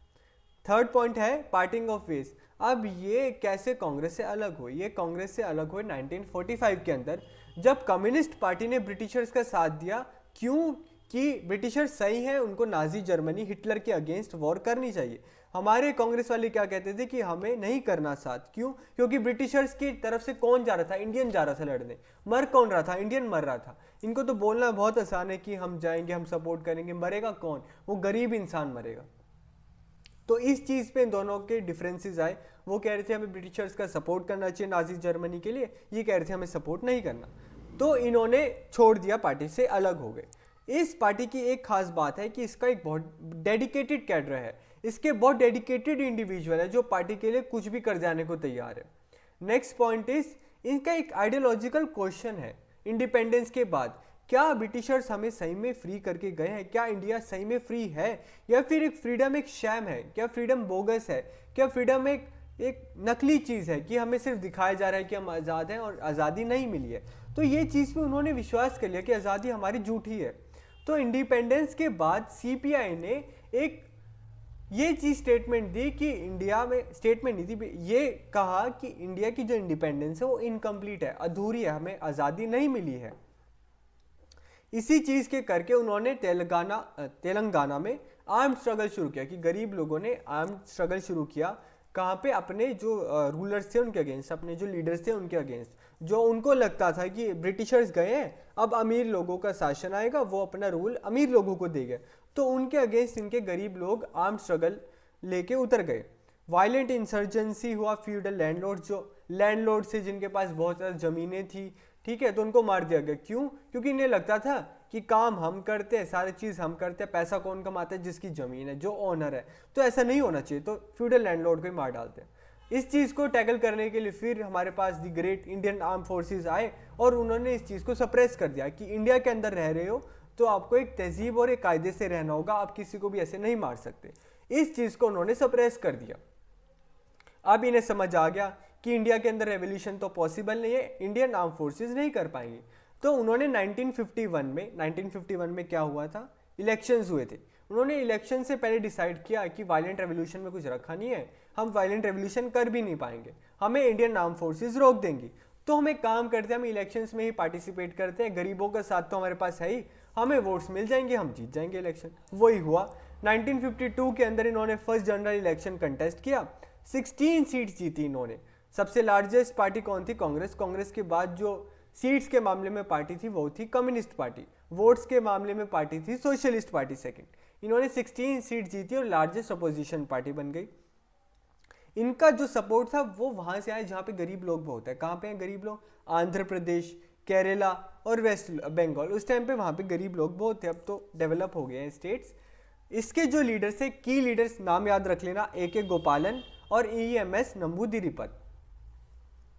थर्ड पॉइंट है पार्टिंग ऑफ वेज। अब ये कैसे कांग्रेस से अलग हुई? ये कांग्रेस से अलग हुई 1945 के अंदर, जब कम्युनिस्ट पार्टी ने ब्रिटिशर्स का साथ दिया। क्यों? कि ब्रिटिशर्स सही हैं, उनको नाजी जर्मनी हिटलर के अगेंस्ट वॉर करनी चाहिए। हमारे कांग्रेस वाले क्या कहते थे कि हमें नहीं करना साथ। क्यों? क्योंकि ब्रिटिशर्स की तरफ से कौन जा रहा था? इंडियन जा रहा था लड़ने। मर कौन रहा था? इंडियन मर रहा था। इनको तो बोलना बहुत आसान है कि हम जाएंगे, हम सपोर्ट करेंगे, मरेगा कौन? वो गरीब इंसान मरेगा। तो इस चीज़ पे इन दोनों के डिफरेंसेस आए। वो कह रहे थे हमें ब्रिटिशर्स का सपोर्ट करना चाहिए नाजी जर्मनी के लिए, ये कह रहे थे हमें सपोर्ट नहीं करना। तो इन्होंने छोड़ दिया, पार्टी से अलग हो गए। इस पार्टी की एक खास बात है कि इसका एक बहुत डेडिकेटेड कैडर है, इसके बहुत डेडिकेटेड इंडिविजुअल है जो पार्टी के लिए कुछ भी कर जाने को तैयार है। नेक्स्ट पॉइंट इज, इनका एक आइडियोलॉजिकल क्वेश्चन है इंडिपेंडेंस के बाद, क्या ब्रिटिशर्स हमें सही में फ्री करके गए हैं? क्या इंडिया सही में फ्री है, या फिर एक फ्रीडम एक शैम है? क्या फ्रीडम बोगस है? क्या फ्रीडम एक नकली चीज़ है कि हमें सिर्फ दिखाया जा रहा है कि हम आज़ाद हैं और आज़ादी नहीं मिली है? तो ये चीज़ पे उन्होंने विश्वास कर लिया कि आज़ादी हमारी झूठी है। तो इंडिपेंडेंस के बाद सीपीआई ने एक ये चीज़ स्टेटमेंट दी कि इंडिया में, स्टेटमेंट नहीं थी, ये कहा कि इंडिया की जो इंडिपेंडेंस है वो इनकम्प्लीट है, अधूरी है, हमें आज़ादी नहीं मिली है। इसी चीज़ के करके उन्होंने तेलंगाना में आर्म्ड स्ट्रगल शुरू किया कि गरीब लोगों ने आर्म्ड स्ट्रगल शुरू किया। कहाँ पे? अपने जो रूलर्स थे उनके अगेंस्ट, अपने जो लीडर्स थे उनके अगेंस्ट। जो उनको लगता था कि ब्रिटिशर्स गए हैं, अब अमीर लोगों का शासन आएगा, वो अपना रूल अमीर लोगों को देगा, तो उनके अगेंस्ट इनके गरीब लोग आर्म्ड स्ट्रगल लेके उतर गए। वायलेंट इंसर्जेंसी हुआ, फ्यूडल लैंडलॉर्ड, जो लैंडलॉर्ड से जिनके पास बहुत ज़्यादा ज़मीनें थी, ठीक है, तो उनको मार दिया गया। क्यों? क्योंकि इन्हें लगता था कि काम हम करते हैं, सारी चीज़ हम करते हैं, पैसा कौन कमाता है? जिसकी ज़मीन है, जो ओनर है। तो ऐसा नहीं होना चाहिए, तो फ्यूडल लैंडलॉर्ड को ही मार डालते हैं। इस चीज़ को टैकल करने के लिए फिर हमारे पास the great Indian arm forces आए और उन्होंने इस चीज़ को सप्रेस कर दिया कि इंडिया के अंदर रह रहे हो तो आपको एक तहजीब और एक कायदे से रहना होगा, आप किसी को भी ऐसे नहीं मार सकते। इस चीज़ को उन्होंने सप्रेस कर दिया। अब इन्हें समझ आ गया कि इंडिया के अंदर रेवोल्यूशन तो पॉसिबल नहीं है, इंडियन आर्म फोर्सेस नहीं कर पाएंगे। तो उन्होंने 1951 में क्या हुआ था? इलेक्शंस हुए थे। उन्होंने इलेक्शन से पहले डिसाइड किया कि वायलेंट रेवोल्यूशन में कुछ रखा नहीं है, हम वायलेंट रेवोल्यूशन कर भी नहीं पाएंगे, हमें इंडियन आर्म फोर्सेस रोक देंगी। तो हम एक काम करते हैं, हम इलेक्शंस में ही पार्टिसिपेट करते हैं, गरीबों का साथ तो हमारे पास है ही, हमें वोट्स मिल जाएंगे, हम जीत जाएंगे इलेक्शन। वही हुआ। 1952 के अंदर इन्होंने फर्स्ट जनरल इलेक्शन कंटेस्ट किया, 16 सीट्स जीती इन्होंने। सबसे लार्जेस्ट पार्टी कौन थी? कांग्रेस। कांग्रेस के बाद जो सीट्स के मामले में पार्टी थी वो थी कम्युनिस्ट पार्टी। वोट्स के मामले में पार्टी थी सोशलिस्ट पार्टी सेकंड। इन्होंने 16 सीट जीती और लार्जेस्ट अपोजिशन पार्टी बन गई। इनका जो सपोर्ट था वो वहाँ से आया जहाँ पे गरीब लोग बहुत है। कहाँ पे हैं गरीब लोग? आंध्र प्रदेश, केरला और वेस्ट बंगाल। उस टाइम पे वहाँ पे गरीब लोग बहुत थे, अब तो डेवलप हो गए हैं स्टेट्स। इसके जो लीडर्स थे, की लीडर्स नाम याद रख लेना, AK गोपालन और EMS नंबूदिरीपद।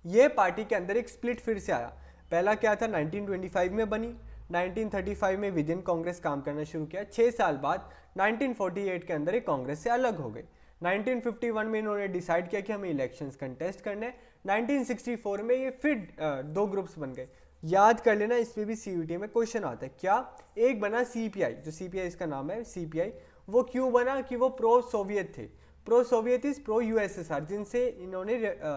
ये पार्टी के अंदर एक स्प्लिट फिर से आया। पहला क्या था, 1925 में बनी, 1935 में विद इन कांग्रेस काम करना शुरू किया। 6 साल बाद 1948 के अंदर एक कांग्रेस से अलग हो गई। 1951 में इन्होंने डिसाइड किया कि हमें इलेक्शंस कंटेस्ट करने हैं। 1964 में ये फिर दो ग्रुप्स बन गए। याद कर लेना, इस पे भी CUT में क्वेश्चन आता है। क्या? एक बना CPI, जो CPI इसका नाम है CPI। वो क्यों बना? कि वो प्रो सोवियत थे। Pro Soviet is pro USSR, जिनसे इन्होंने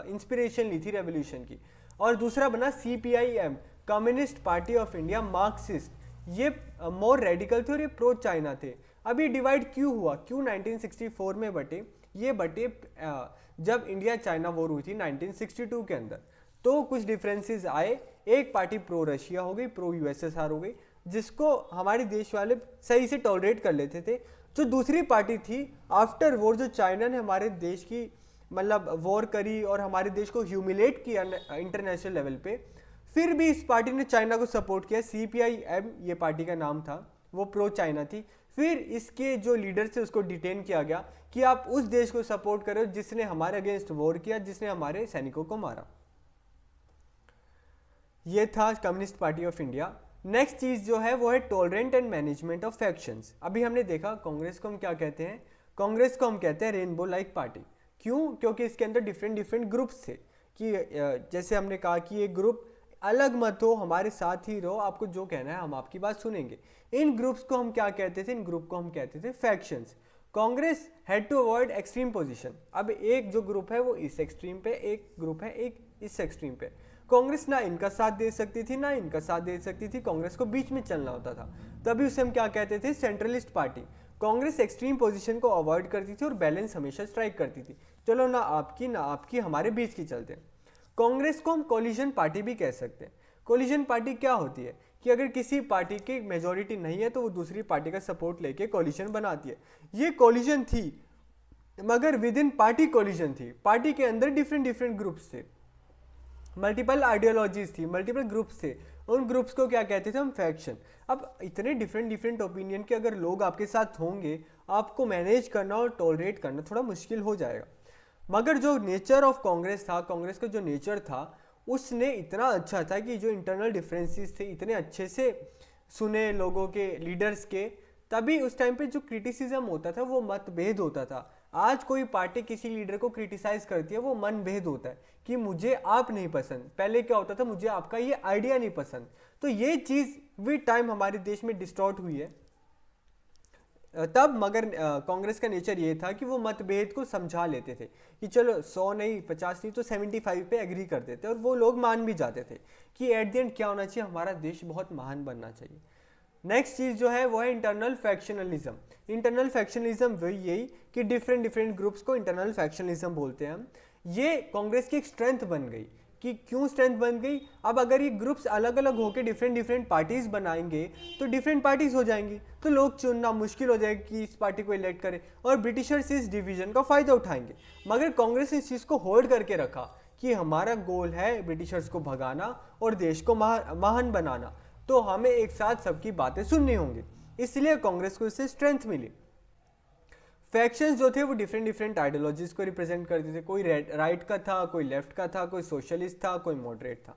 इंस्पिरेशन ली थी रेवोल्यूशन की। और दूसरा बना CPIM, communist party of India, Marxist. ये मोर रेडिकल थे और ये प्रो चाइना थे। अभी डिवाइड क्यों हुआ? क्यों 1964 में बटे? ये बटे जब इंडिया चाइना वॉर हुई थी 1962 के अंदर, तो कुछ डिफरेंसेस आए। एक पार्टी प्रो रशिया हो गई, प्रो USSR हो गई, जिसको हमारे देश वाले सही से टॉलरेट कर लेते थे। जो दूसरी पार्टी थी आफ्टर वॉर, जो चाइना ने हमारे देश की मतलब वॉर करी और हमारे देश को ह्यूमिलेट किया इंटरनेशनल लेवल पे, फिर भी इस पार्टी ने चाइना को सपोर्ट किया। CPIM ये पार्टी का नाम था, वो प्रो चाइना थी। फिर इसके जो लीडर थे उसको डिटेन किया गया कि आप उस देश को सपोर्ट करो जिसने हमारे अगेंस्ट वॉर किया, जिसने हमारे सैनिकों को मारा। ये था communist party of India. Next चीज जो है वो है tolerant and management of factions. अभी हमने देखा कांग्रेस को हम क्या कहते हैं, कांग्रेस को हम कहते हैं रेनबो लाइक पार्टी। क्यों? क्योंकि इसके अंदर डिफरेंट डिफरेंट ग्रुप्स थे कि जैसे हमने कहा कि ये ग्रुप अलग मत हो, हमारे साथ ही रहो, आपको जो कहना है हम आपकी बात सुनेंगे। इन ग्रुप्स को हम क्या कहते थे? इन ग्रुप को हम कहते थे factions. Congress had to avoid extreme position. अब एक जो ग्रुप है वो इस एक्सट्रीम पे, एक ग्रुप है एक इस एक्सट्रीम पे। कांग्रेस ना इनका साथ दे सकती थी ना इनका साथ दे सकती थी, कांग्रेस को बीच में चलना होता था। तभी उसे हम क्या कहते थे? Centralist party. Congress extreme position को अवॉइड करती थी और बैलेंस हमेशा स्ट्राइक करती थी। चलो ना आपकी हमारे बीच की चलते हैं। कांग्रेस को हम कोलिजन पार्टी भी कह सकते हैं। कोलिजन पार्टी क्या होती है कि अगर किसी पार्टी की मेजॉरिटी नहीं है तो वो दूसरी पार्टी का सपोर्ट लेके कोलिजन बनाती है। ये कोलिजन थी मगर विद इन पार्टी कोलिजन थी। पार्टी के अंदर डिफरेंट डिफरेंट ग्रुप्स थे, मल्टीपल आइडियोलॉजीज थी, मल्टीपल ग्रुप्स थे। उन ग्रुप्स को क्या कहते थे हम? फैक्शन। अब इतने डिफरेंट डिफरेंट ओपिनियन के अगर लोग आपके साथ होंगे, आपको मैनेज करना और टॉलरेट करना थोड़ा मुश्किल हो जाएगा। मगर जो नेचर ऑफ कांग्रेस था, कांग्रेस का जो नेचर था, उसने इतना अच्छा था कि जो इंटरनल डिफरेंसेस थे इतने अच्छे से सुने लोगों के, लीडर्स के। तभी उस टाइम पे जो क्रिटिसिज्म होता था वो मतभेद होता था। आज कोई पार्टी किसी लीडर को क्रिटिसाइज करती है, वो मनभेद होता है कि मुझे आप नहीं पसंद। पहले क्या होता था? मुझे आपका ये आइडिया नहीं पसंद। तो ये चीज़ विद टाइम हमारे देश में डिस्टॉर्ट हुई है तब। मगर कांग्रेस का नेचर ये था कि वो मतभेद को समझा लेते थे कि चलो 100 नहीं 50 नहीं तो 75 पे एग्री कर देते, और वो लोग मान भी जाते थे कि एट द एंड क्या होना चाहिए, हमारा देश बहुत महान बनना चाहिए। नेक्स्ट चीज़ जो है वो है इंटरनल फैक्शनलिज्म। इंटरनल फैक्शनलिज्म वही यही कि डिफरेंट डिफरेंट ग्रुप्स को इंटरनल फैक्शनलिज्म बोलते हैं हम। ये कांग्रेस की एक स्ट्रेंथ बन गई। कि क्यों स्ट्रेंथ बन गई? अब अगर ये ग्रुप्स अलग अलग होकर डिफरेंट डिफरेंट पार्टीज बनाएंगे तो डिफरेंट पार्टीज हो जाएंगी, तो लोग चुनना मुश्किल हो जाएगा कि इस पार्टी को इलेक्ट करें, और ब्रिटिशर्स इस डिवीजन का फायदा उठाएंगे। मगर कांग्रेस ने इस चीज़ को होल्ड करके रखा कि हमारा गोल है ब्रिटिशर्स को भगाना और देश को महान बनाना, तो हमें एक साथ सबकी बातें सुननी होंगी। इसलिए कांग्रेस को इससे स्ट्रेंथ मिली। फैक्शंस जो थे वो डिफरेंट डिफरेंट आइडियोलॉजीज को रिप्रेजेंट करते थे। कोई राइट का था, कोई लेफ्ट का था, कोई सोशलिस्ट था, कोई मॉडरेट था।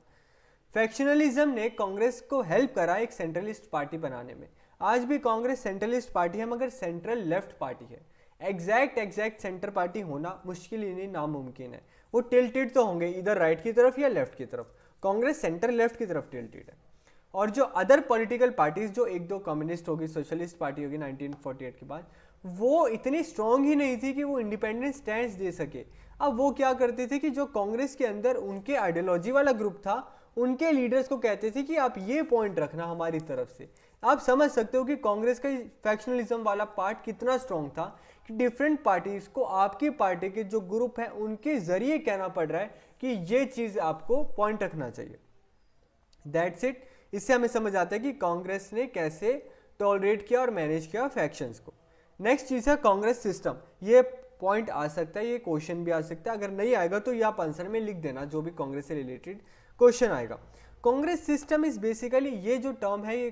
फैक्शनलिज्म ने कांग्रेस को हेल्प करा एक सेंट्रलिस्ट पार्टी बनाने में। आज भी कांग्रेस सेंट्रलिस्ट पार्टी है मगर सेंट्रल लेफ्ट पार्टी है। एग्जैक्ट सेंटर पार्टी होना मुश्किल ही नहीं, नामुमकिन है। वो टिल्टेड तो होंगे इधर राइट की तरफ या लेफ्ट की तरफ। कांग्रेस सेंटर लेफ्ट की तरफ टिल्टेड है। और जो अदर पॉलिटिकल पार्टीज, जो एक दो कम्युनिस्ट होगी, सोशलिस्ट पार्टी होगी 1948 के बाद, वो इतनी स्ट्रांग ही नहीं थी कि वो इंडिपेंडेंट स्टैंड दे सके। अब वो क्या करते थे कि जो कांग्रेस के अंदर उनके आइडियोलॉजी वाला ग्रुप था, उनके लीडर्स को कहते थे कि आप ये पॉइंट रखना हमारी तरफ से। आप समझ सकते हो कि कांग्रेस का फैक्शनलिज्म वाला पार्ट कितना स्ट्रांग था कि डिफरेंट पार्टीज को आपकी पार्टी के जो ग्रुप है उनके जरिए कहना पड़ रहा है कि ये चीज आपको पॉइंट रखना चाहिए। That's it. इससे हमें समझ आता है कि कांग्रेस ने कैसे टॉलरेट किया और मैनेज किया फैक्शंस को। नेक्स्ट चीज़ है कांग्रेस सिस्टम। ये पॉइंट आ सकता है, ये क्वेश्चन भी आ सकता है। अगर नहीं आएगा तो ये आप आंसर में लिख देना, जो भी कांग्रेस से रिलेटेड क्वेश्चन आएगा। कांग्रेस सिस्टम इज बेसिकली, ये जो टर्म है ये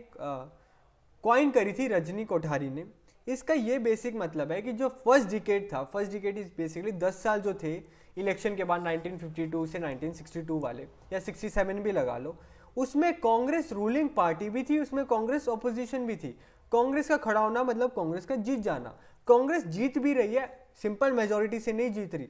कॉइन करी थी रजनी कोठारी ने। इसका ये बेसिक मतलब है कि जो फर्स्ट डिकेड था, फर्स्ट डिकेड इज बेसिकली 10 साल जो थे इलेक्शन के बाद 1952 से 1962 वाले, या 67 भी लगा लो, उसमें कांग्रेस रूलिंग पार्टी भी थी, उसमें कांग्रेस ऑपोजिशन भी थी। कांग्रेस का खड़ा होना मतलब कांग्रेस का जीत जाना। कांग्रेस जीत भी रही है, सिंपल मेजोरिटी से नहीं जीत रही,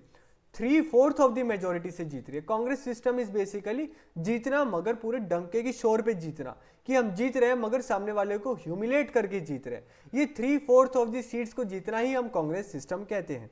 3/4 ऑफ द मेजोरिटी से जीत रही है। कांग्रेस सिस्टम इज बेसिकली जीतना मगर पूरे डंके की शोर पे जीतना, कि हम जीत रहे हैं मगर सामने वाले को ह्यूमिलेट करके जीत रहे हैं। ये 3/4 ऑफ द सीट्स को जीतना ही हम कांग्रेस सिस्टम कहते हैं।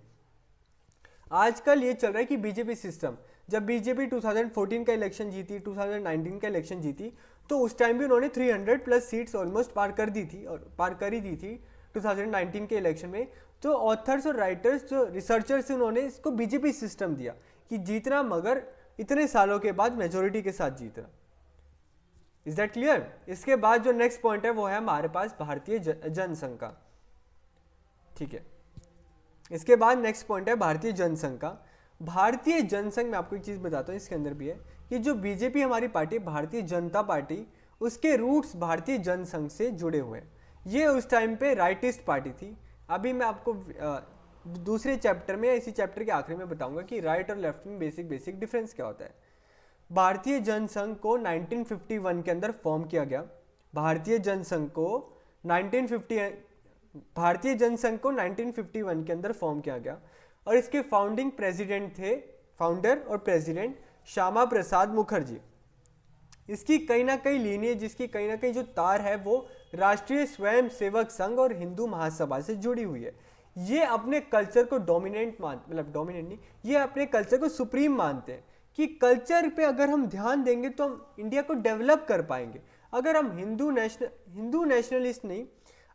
आजकल ये चल रहा है कि बीजेपी सिस्टम, जब बीजेपी 2014 का इलेक्शन जीती, 2019 का इलेक्शन जीती, तो उस टाइम भी उन्होंने 300+ सीट्स ऑलमोस्ट पार कर दी थी, और पार कर ही दी थी 2019 के इलेक्शन में। तो ऑथर्स और राइटर्स जो रिसर्चर्स उन्होंने इसको बीजेपी सिस्टम दिया कि जीतना मगर इतने सालों के बाद मेजोरिटी के साथ जीतना। Is that clear? इसके बाद जो नेक्स्ट पॉइंट है वो है हमारे पास भारतीय जनसंघ का। ठीक है, इसके बाद नेक्स्ट पॉइंट है भारतीय जनसंघ का। भारतीय जनसंघ में आपको एक चीज बताता हूँ, इसके अंदर भी है कि जो बीजेपी हमारी पार्टी, भारतीय जनता पार्टी, उसके रूट्स भारतीय जनसंघ से जुड़े हुए हैं। ये उस टाइम पे राइटिस्ट पार्टी थी। अभी मैं आपको दूसरे चैप्टर में, इसी चैप्टर के आखिरी में बताऊंगा कि राइट और लेफ्ट में बेसिक डिफरेंस क्या होता है। भारतीय जनसंघ को 1951 के अंदर फॉर्म किया गया। भारतीय जनसंघ को 1951 के अंदर फॉर्म किया गया, और इसके फाउंडिंग प्रेसिडेंट थे, फाउंडर और प्रेसिडेंट श्यामा प्रसाद मुखर्जी। इसकी कहीं ना कहीं लीनिएज, जिसकी कहीं ना कहीं जो तार है वो राष्ट्रीय स्वयं सेवक संघ और हिंदू महासभा से जुड़ी हुई है। ये अपने कल्चर को डोमिनेंट मतलब डोमिनेंट नहीं, ये अपने कल्चर को सुप्रीम मानते हैं कि कल्चर पे अगर हम ध्यान देंगे तो हम इंडिया को डेवलप कर पाएंगे। अगर हम हिंदू नेशनलिस्ट नहीं,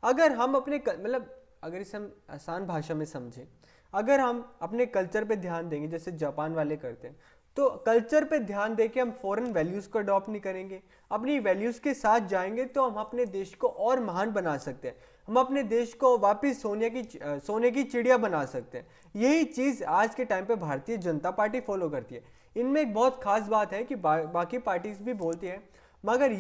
अगर हम अपने मतलब अगर इसे हम आसान भाषा में समझें, अगर हम अपने कल्चर पे ध्यान देंगे जैसे जापान वाले करते हैं, तो कल्चर पे ध्यान देके हम फॉरेन वैल्यूज को अडॉप्ट नहीं करेंगे, अपनी वैल्यूज के साथ जाएंगे तो हम अपने देश को और महान बना सकते हैं। हम अपने देश को वापस सोने की चिड़िया बना सकते हैं। यही चीज़ आज के टाइम पे भारतीय जनता पार्टी फॉलो करती है। इनमें एक बहुत खास बात है कि बाकी पार्टीज भी बोलती हैं, मगर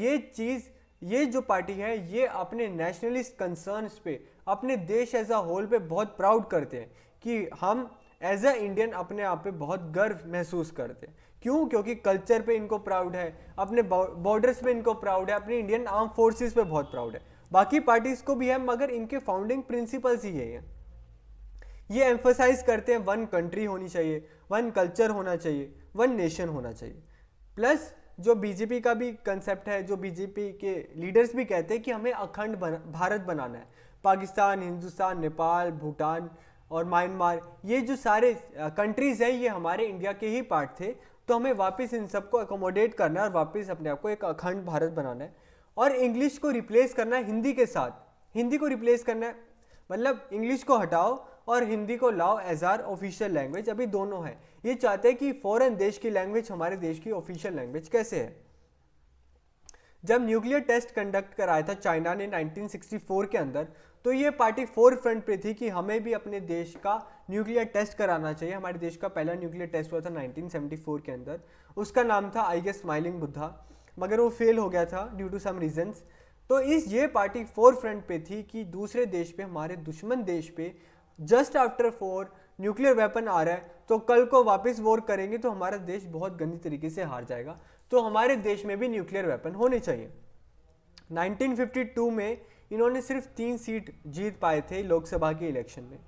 ये जो पार्टी है ये अपने नेशनलिस्ट कंसर्न्स पे, अपने देश एज अ होल पे बहुत प्राउड करते हैं कि हम एज अ इंडियन अपने आप पे बहुत गर्व महसूस करते हैं। क्यों? क्योंकि कल्चर पे इनको प्राउड है, अपने बॉर्डर्स पे इनको प्राउड है, अपने इंडियन आर्म फोर्सेस पे बहुत प्राउड है। बाकी पार्टीज को भी है, मगर इनके फाउंडिंग प्रिंसिपल्स ही यही हैं। ये एम्फसाइज करते हैं वन कंट्री होनी चाहिए, वन कल्चर होना चाहिए, वन नेशन होना चाहिए। प्लस जो बीजेपी का भी कंसेप्ट है, जो बीजेपी के लीडर्स भी कहते हैं कि हमें अखंड भारत बनाना है। पाकिस्तान, हिंदुस्तान, नेपाल, भूटान और म्यांमार, ये जो सारे कंट्रीज हैं ये हमारे इंडिया के ही पार्ट थे, तो हमें वापस इन सबको अकोमोडेट करना है और वापस अपने आप को एक अखंड भारत बनाना है। और इंग्लिश को रिप्लेस करना है हिंदी के साथ, हिंदी को रिप्लेस करना है, मतलब इंग्लिश को हटाओ और हिंदी को लाओ एज आर ऑफिशियल लैंग्वेज। अभी दोनों है। ये चाहते हैं कि फॉरेन देश की लैंग्वेज हमारे देश की ऑफिशियल लैंग्वेज कैसे है। जब न्यूक्लियर टेस्ट कंडक्ट कराया था चाइना ने 1964 के अंदर, तो ये पार्टी फोर फ्रंट पे थी कि हमें भी अपने देश का न्यूक्लियर टेस्ट कराना चाहिए। हमारे देश का पहला न्यूक्लियर टेस्ट हुआ था 1974 के अंदर, उसका नाम था आई गेस स्माइलिंग बुद्धा, मगर वो फेल हो गया था ड्यू टू सम रीजंस। तो ये पार्टी फोर फ्रंट पे थी कि दूसरे देश पे, हमारे दुश्मन देश पे जस्ट आफ्टर 4 न्यूक्लियर वेपन आ रहा है, तो कल को वापस वॉर करेंगे तो हमारा देश बहुत गंदी तरीके से हार जाएगा, तो हमारे देश में भी न्यूक्लियर वेपन होने चाहिए। 1952 में इन्होंने सिर्फ 3 सीट जीत पाए थे लोकसभा के इलेक्शन में।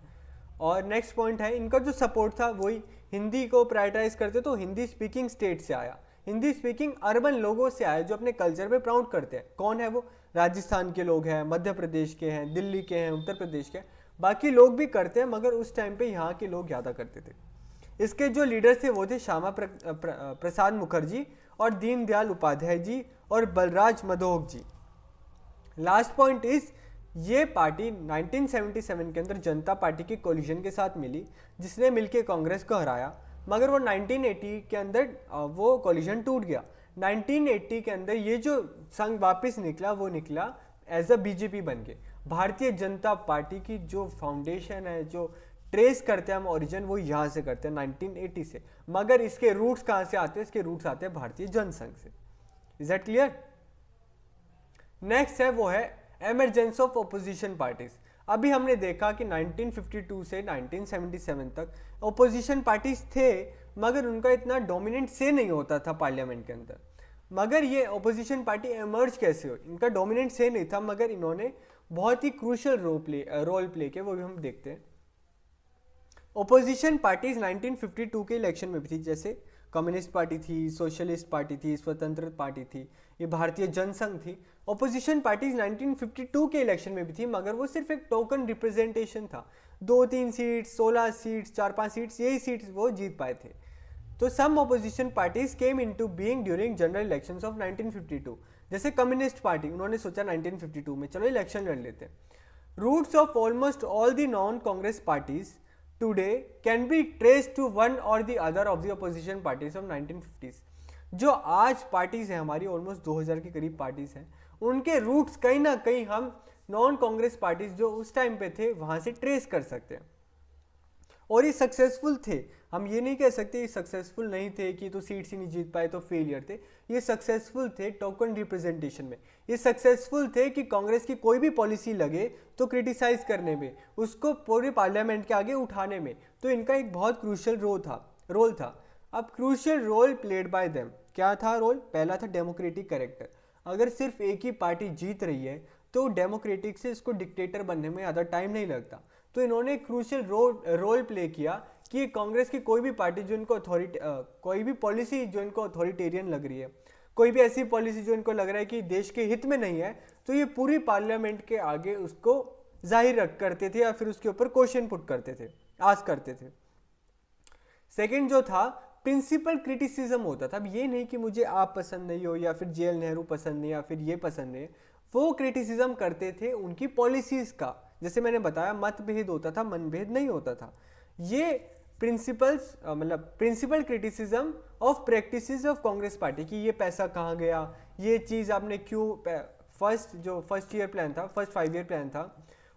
और नेक्स्ट पॉइंट है, इनका जो सपोर्ट था वही हिंदी को प्रायोरिटाइज करते, तो हिंदी स्पीकिंग स्टेट से आया, हिंदी स्पीकिंग अर्बन लोगों से आया जो अपने कल्चर पे प्राउड करते हैं। कौन है वो? राजस्थान के लोग हैं, मध्य प्रदेश के हैं, दिल्ली के हैं, उत्तर प्रदेश के हैं, बाकी लोग भी करते हैं, मगर उस टाइम पे यहाँ के लोग ज़्यादा करते थे। इसके जो लीडर थे वो थे श्यामा प्रसाद मुखर्जी और दीनदयाल उपाध्याय जी और बलराज मधोक जी। लास्ट पॉइंट इज, ये पार्टी 1977 के अंदर जनता पार्टी की कोलिशन के साथ मिली, जिसने मिलके कांग्रेस को हराया, मगर वो 1980 के अंदर वो कोलिशन टूट गया। 1980 के अंदर ये जो संघ वापस निकला वो निकला एज अ बीजेपी बन के। भारतीय जनता पार्टी की जो फाउंडेशन है, जो ट्रेस करते हैं हम ओरिजिन, वो यहाँ से करते हैं 1980 से, मगर इसके रूट्स कहाँ से आते हैं? इसके रूट्स आते हैं भारतीय जनसंघ से। Is that clear? नेक्स्ट है वो है एमरजेंसी ऑफ ओपोजिशन पार्टीज। अभी हमने देखा कि 1952 से 1977 तक ओपोजिशन पार्टीज थे, मगर उनका इतना डोमिनेंट से नहीं होता था पार्लियामेंट के अंदर। मगर ये ओपोजिशन पार्टी एमर्ज कैसे हो? इनका डोमिनेंट से नहीं था, मगर इन्होंने बहुत ही क्रूशियल रोल प्ले किया, वो भी हम देखते हैं। ओपोजिशन पार्टीज 1952 के इलेक्शन में भी थी, जैसे कम्युनिस्ट पार्टी थी, सोशलिस्ट पार्टी थी, स्वतंत्र पार्टी थी, ये भारतीय जनसंघ थी। ओपोजिशन पार्टीज 1952 के इलेक्शन में भी थी, मगर वो सिर्फ एक टोकन रिप्रेजेंटेशन था। 2-3 सीट्स, 16 सीट्स, 4-5 सीट्स, यही सीट्स वो जीत पाए थे। तो some opposition parties came into being during general elections of 1952। जैसे कम्युनिस्ट पार्टी, उन्होंने सोचा 1952 में चलो इलेक्शन लड़ लेते हैं। Roots of almost all the non Congress parties today can be traced to one or the other of the opposition parties of 1950s। जो आज पार्टीज हैं हमारी, ऑलमोस्ट 2000 के करीब पार्टीज हैं, उनके रूट्स कहीं ना कहीं हम नॉन कांग्रेस पार्टीज जो उस टाइम पे थे वहां से ट्रेस कर सकते हैं। और ये सक्सेसफुल थे, हम ये नहीं कह सकते ये सक्सेसफुल नहीं थे कि तो सीट्स ही नहीं जीत पाए तो फेलियर थे। ये सक्सेसफुल थे टोकन रिप्रेजेंटेशन में। ये सक्सेसफुल थे कि कांग्रेस की कोई भी पॉलिसी लगे तो क्रिटिसाइज करने में, उसको पूरे पार्लियामेंट के आगे उठाने में। तो इनका एक बहुत क्रूशियल रोल था। अब crucial role played by them, क्या था रोल? पहला था डेमोक्रेटिक कैरेक्टर। अगर सिर्फ एक ही पार्टी जीत रही है तो डेमोक्रेटिक से इसको डिक्टेटर बनने में ज़्यादा टाइम नहीं लगता। तो इन्होंने क्रूशियल रोल प्ले किया कि कांग्रेस की कोई भी पार्टी जो इनको कोई भी पॉलिसी जो इनको अथॉरिटेरियन लग रही है, कोई भी ऐसी पॉलिसी जो इनको लग रहा है कि देश के हित में नहीं है, तो ये पूरी पार्लियामेंट के आगे उसको जाहिर करते थे या फिर उसके ऊपर क्वेश्चन पुट करते थे, आस्क करते थे। सेकंड जो था प्रिंसिपल क्रिटिसिज्म होता था। अब ये नहीं कि मुझे आप पसंद नहीं हो या फिर जेएल नेहरू पसंद नहीं या फिर ये पसंद नहीं, वो क्रिटिसिज्म करते थे उनकी पॉलिसीज का। जैसे मैंने बताया मतभेद होता था, मनभेद नहीं होता था। ये प्रिंसिपल्स मतलब principle criticism of practices of Congress party की, ये पैसा कहाँ गया, ये चीज़ आपने क्यों, फर्स्ट ईयर प्लान था, फर्स्ट 5 ईयर प्लान था,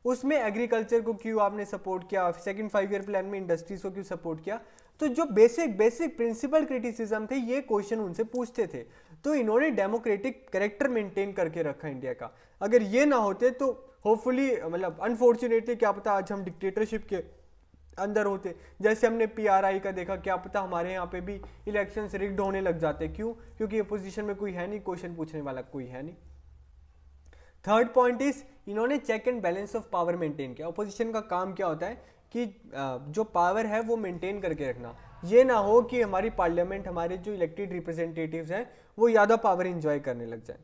उसमें एग्रीकल्चर को क्यों आपने सपोर्ट किया, सेकंड 5 ईयर प्लान में इंडस्ट्रीज को क्यों सपोर्ट किया। तो जो बेसिक प्रिंसिपल क्रिटिसिज्म थे ये क्वेश्चन उनसे पूछते थे। तो इन्होंने डेमोक्रेटिक कैरेक्टर मेंटेन करके रखा इंडिया का। अगर ये ना होते तो होपफुली मतलब अनफॉर्चुनेटली क्या पता आज हम डिक्टेटरशिप के अंदर होते। जैसे हमने पीआरआई का देखा, क्या पता हमारे यहाँ पे भी इलेक्शंस रिग्ड होने लग जाते। क्यों? क्योंकि अपोजिशन में कोई है नहीं, क्वेश्चन पूछने वाला कोई है नहीं। थर्ड पॉइंट इज इन्होंने check and balance of power maintain किया। अपोजिशन का काम क्या होता है कि जो पावर है वो मेंटेन करके रखना। ये ना हो कि हमारी पार्लियामेंट, हमारे जो इलेक्टेड रिप्रेजेंटेटिव्स हैं वो ज़्यादा पावर इंजॉय करने लग जाए।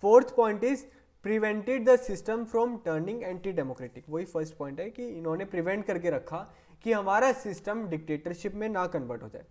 Fourth point is prevented the system from turning anti democratic. वही फर्स्ट पॉइंट है कि इन्होंने प्रिवेंट करके रखा कि हमारा सिस्टम डिक्टेटरशिप में ना कन्वर्ट हो जाए।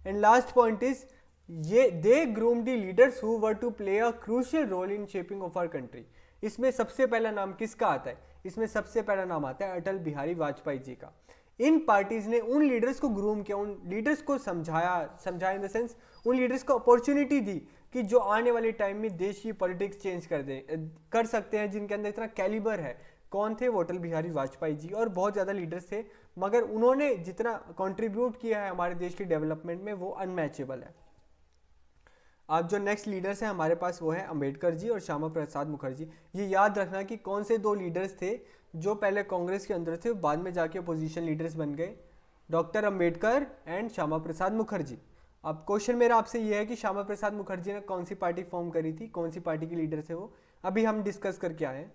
एंड लास्ट पॉइंट इज ये they groom the leaders who were to play a crucial role in shaping of our country. इसमें सबसे पहला नाम किसका आता है? इसमें सबसे पहला नाम आता है अटल बिहारी वाजपेयी जी का। इन पार्टीज ने उन लीडर्स को ग्रूम किया, उन लीडर्स को समझाया इन द सेंस उन लीडर्स को अपॉर्चुनिटी दी कि जो आने वाले टाइम में देश की पॉलिटिक्स चेंज कर सकते हैं, जिनके अंदर इतना कैलिबर है। कौन थे? वो अटल बिहारी वाजपेयी जी। और बहुत ज़्यादा लीडर्स थे, मगर उन्होंने जितना कंट्रीब्यूट किया है हमारे देश की डेवलपमेंट में वो अनमैचेबल है। अब जो नेक्स्ट लीडर्स हैं हमारे पास वो है अंबेडकर जी और श्यामा प्रसाद मुखर्जी। ये याद रखना कि कौन से दो लीडर्स थे जो पहले कांग्रेस के अंदर थे, बाद में जाके अपोजिशन लीडर्स बन गए, डॉक्टर अंबेडकर एंड श्यामा प्रसाद मुखर्जी। अब क्वेश्चन मेरा आपसे ये है कि श्यामा प्रसाद मुखर्जी ने कौन सी पार्टी फॉर्म करी थी, कौन सी पार्टी के लीडर थे वो, अभी हम डिस्कस करके आए हैं।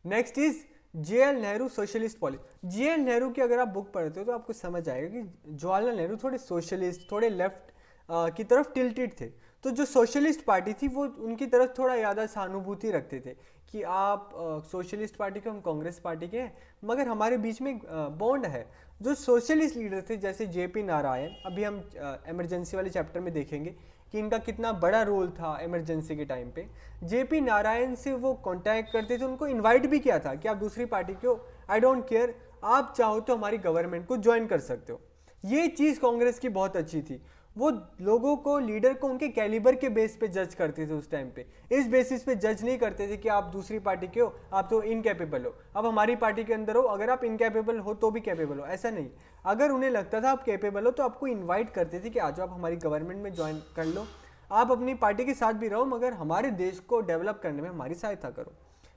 Next is JL Nehru socialist policy. JL Nehru की अगर आप बुक पढ़ते हो तो आपको समझ आएगा कि जवाहरलाल नेहरू थोड़े सोशलिस्ट, थोड़े लेफ्ट की तरफ टिल्टेड थे। तो जो सोशलिस्ट पार्टी थी वो उनकी तरफ थोड़ा ज़्यादा सहानुभूति रखते थे कि आप सोशलिस्ट पार्टी के, हम कांग्रेस पार्टी के हैं, मगर हमारे बीच में बॉन्ड है। जो सोशलिस्ट लीडर थे जैसे जेपी नारायण, अभी हम इमरजेंसी वाले चैप्टर में देखेंगे कि इनका कितना बड़ा रोल था इमरजेंसी के टाइम पे। जेपी नारायण से वो कांटेक्ट करते थे, उनको इनवाइट भी किया था कि आप दूसरी पार्टी के हो, आई डोंट केयर, आप चाहो तो हमारी गवर्नमेंट को ज्वाइन कर सकते हो। ये चीज़ कांग्रेस की बहुत अच्छी थी। वो लोगों को, लीडर को उनके कैलिबर के बेस पे जज करते थे उस टाइम पे। इस बेसिस पे जज नहीं करते थे कि आप दूसरी पार्टी के हो, आप तो इनकैपेबल हो, अब हमारी पार्टी के अंदर हो, अगर आप इनकैपेबल हो तो भी कैपेबल हो, ऐसा नहीं। अगर उन्हें लगता था आप कैपेबल हो तो आपको इनवाइट करते थे कि आज आप हमारी गवर्नमेंट में ज्वाइन कर लो, आप अपनी पार्टी के साथ भी रहो मगर हमारे देश को डेवलप करने में हमारी सहायता करो,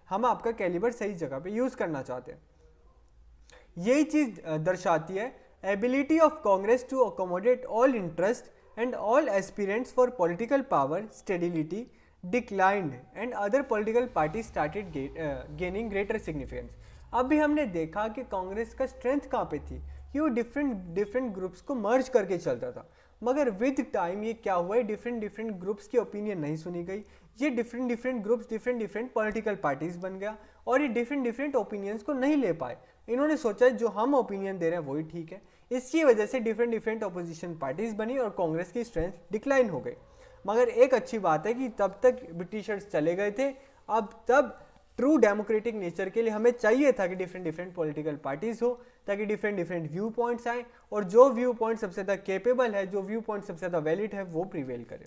हम आपका कैलिबर सही जगह पे यूज़ करना चाहते हैं। यही चीज़ दर्शाती है ability of Congress to accommodate all interest and all aspirants for political power stability declined and other political party started gaining greater significance. अभी हमने देखा कि कांग्रेस का स्ट्रेंथ कहाँ पे थी कि वो डिफरेंट ग्रुप्स को मर्ज करके चलता था, मगर विद टाइम ये क्या हुआ है, डिफरेंट ग्रुप्स की ओपिनियन नहीं सुनी गई, ये different groups different political parties बन गया और ये डिफरेंट ओपिनियंस को नहीं ले पाए। इन्होंने सोचा जो हम ओपिनियन दे रहे हैं वही ठीक है, इसकी वजह से डिफरेंट अपोजिशन पार्टीज बनी और कांग्रेस की स्ट्रेंथ डिक्लाइन हो गई। मगर एक अच्छी बात है कि तब तक ब्रिटिशर्स चले गए थे, अब तब ट्रू डेमोक्रेटिक नेचर के लिए हमें चाहिए था कि डिफरेंट पॉलिटिकल पार्टीज हो ताकि डिफरेंट व्यू पॉइंट्स आए और जो व्यू पॉइंट सबसे ज़्यादा कैपेबल है, जो व्यू पॉइंट सबसे ज़्यादा वैलिड है वो प्रिवेल करे।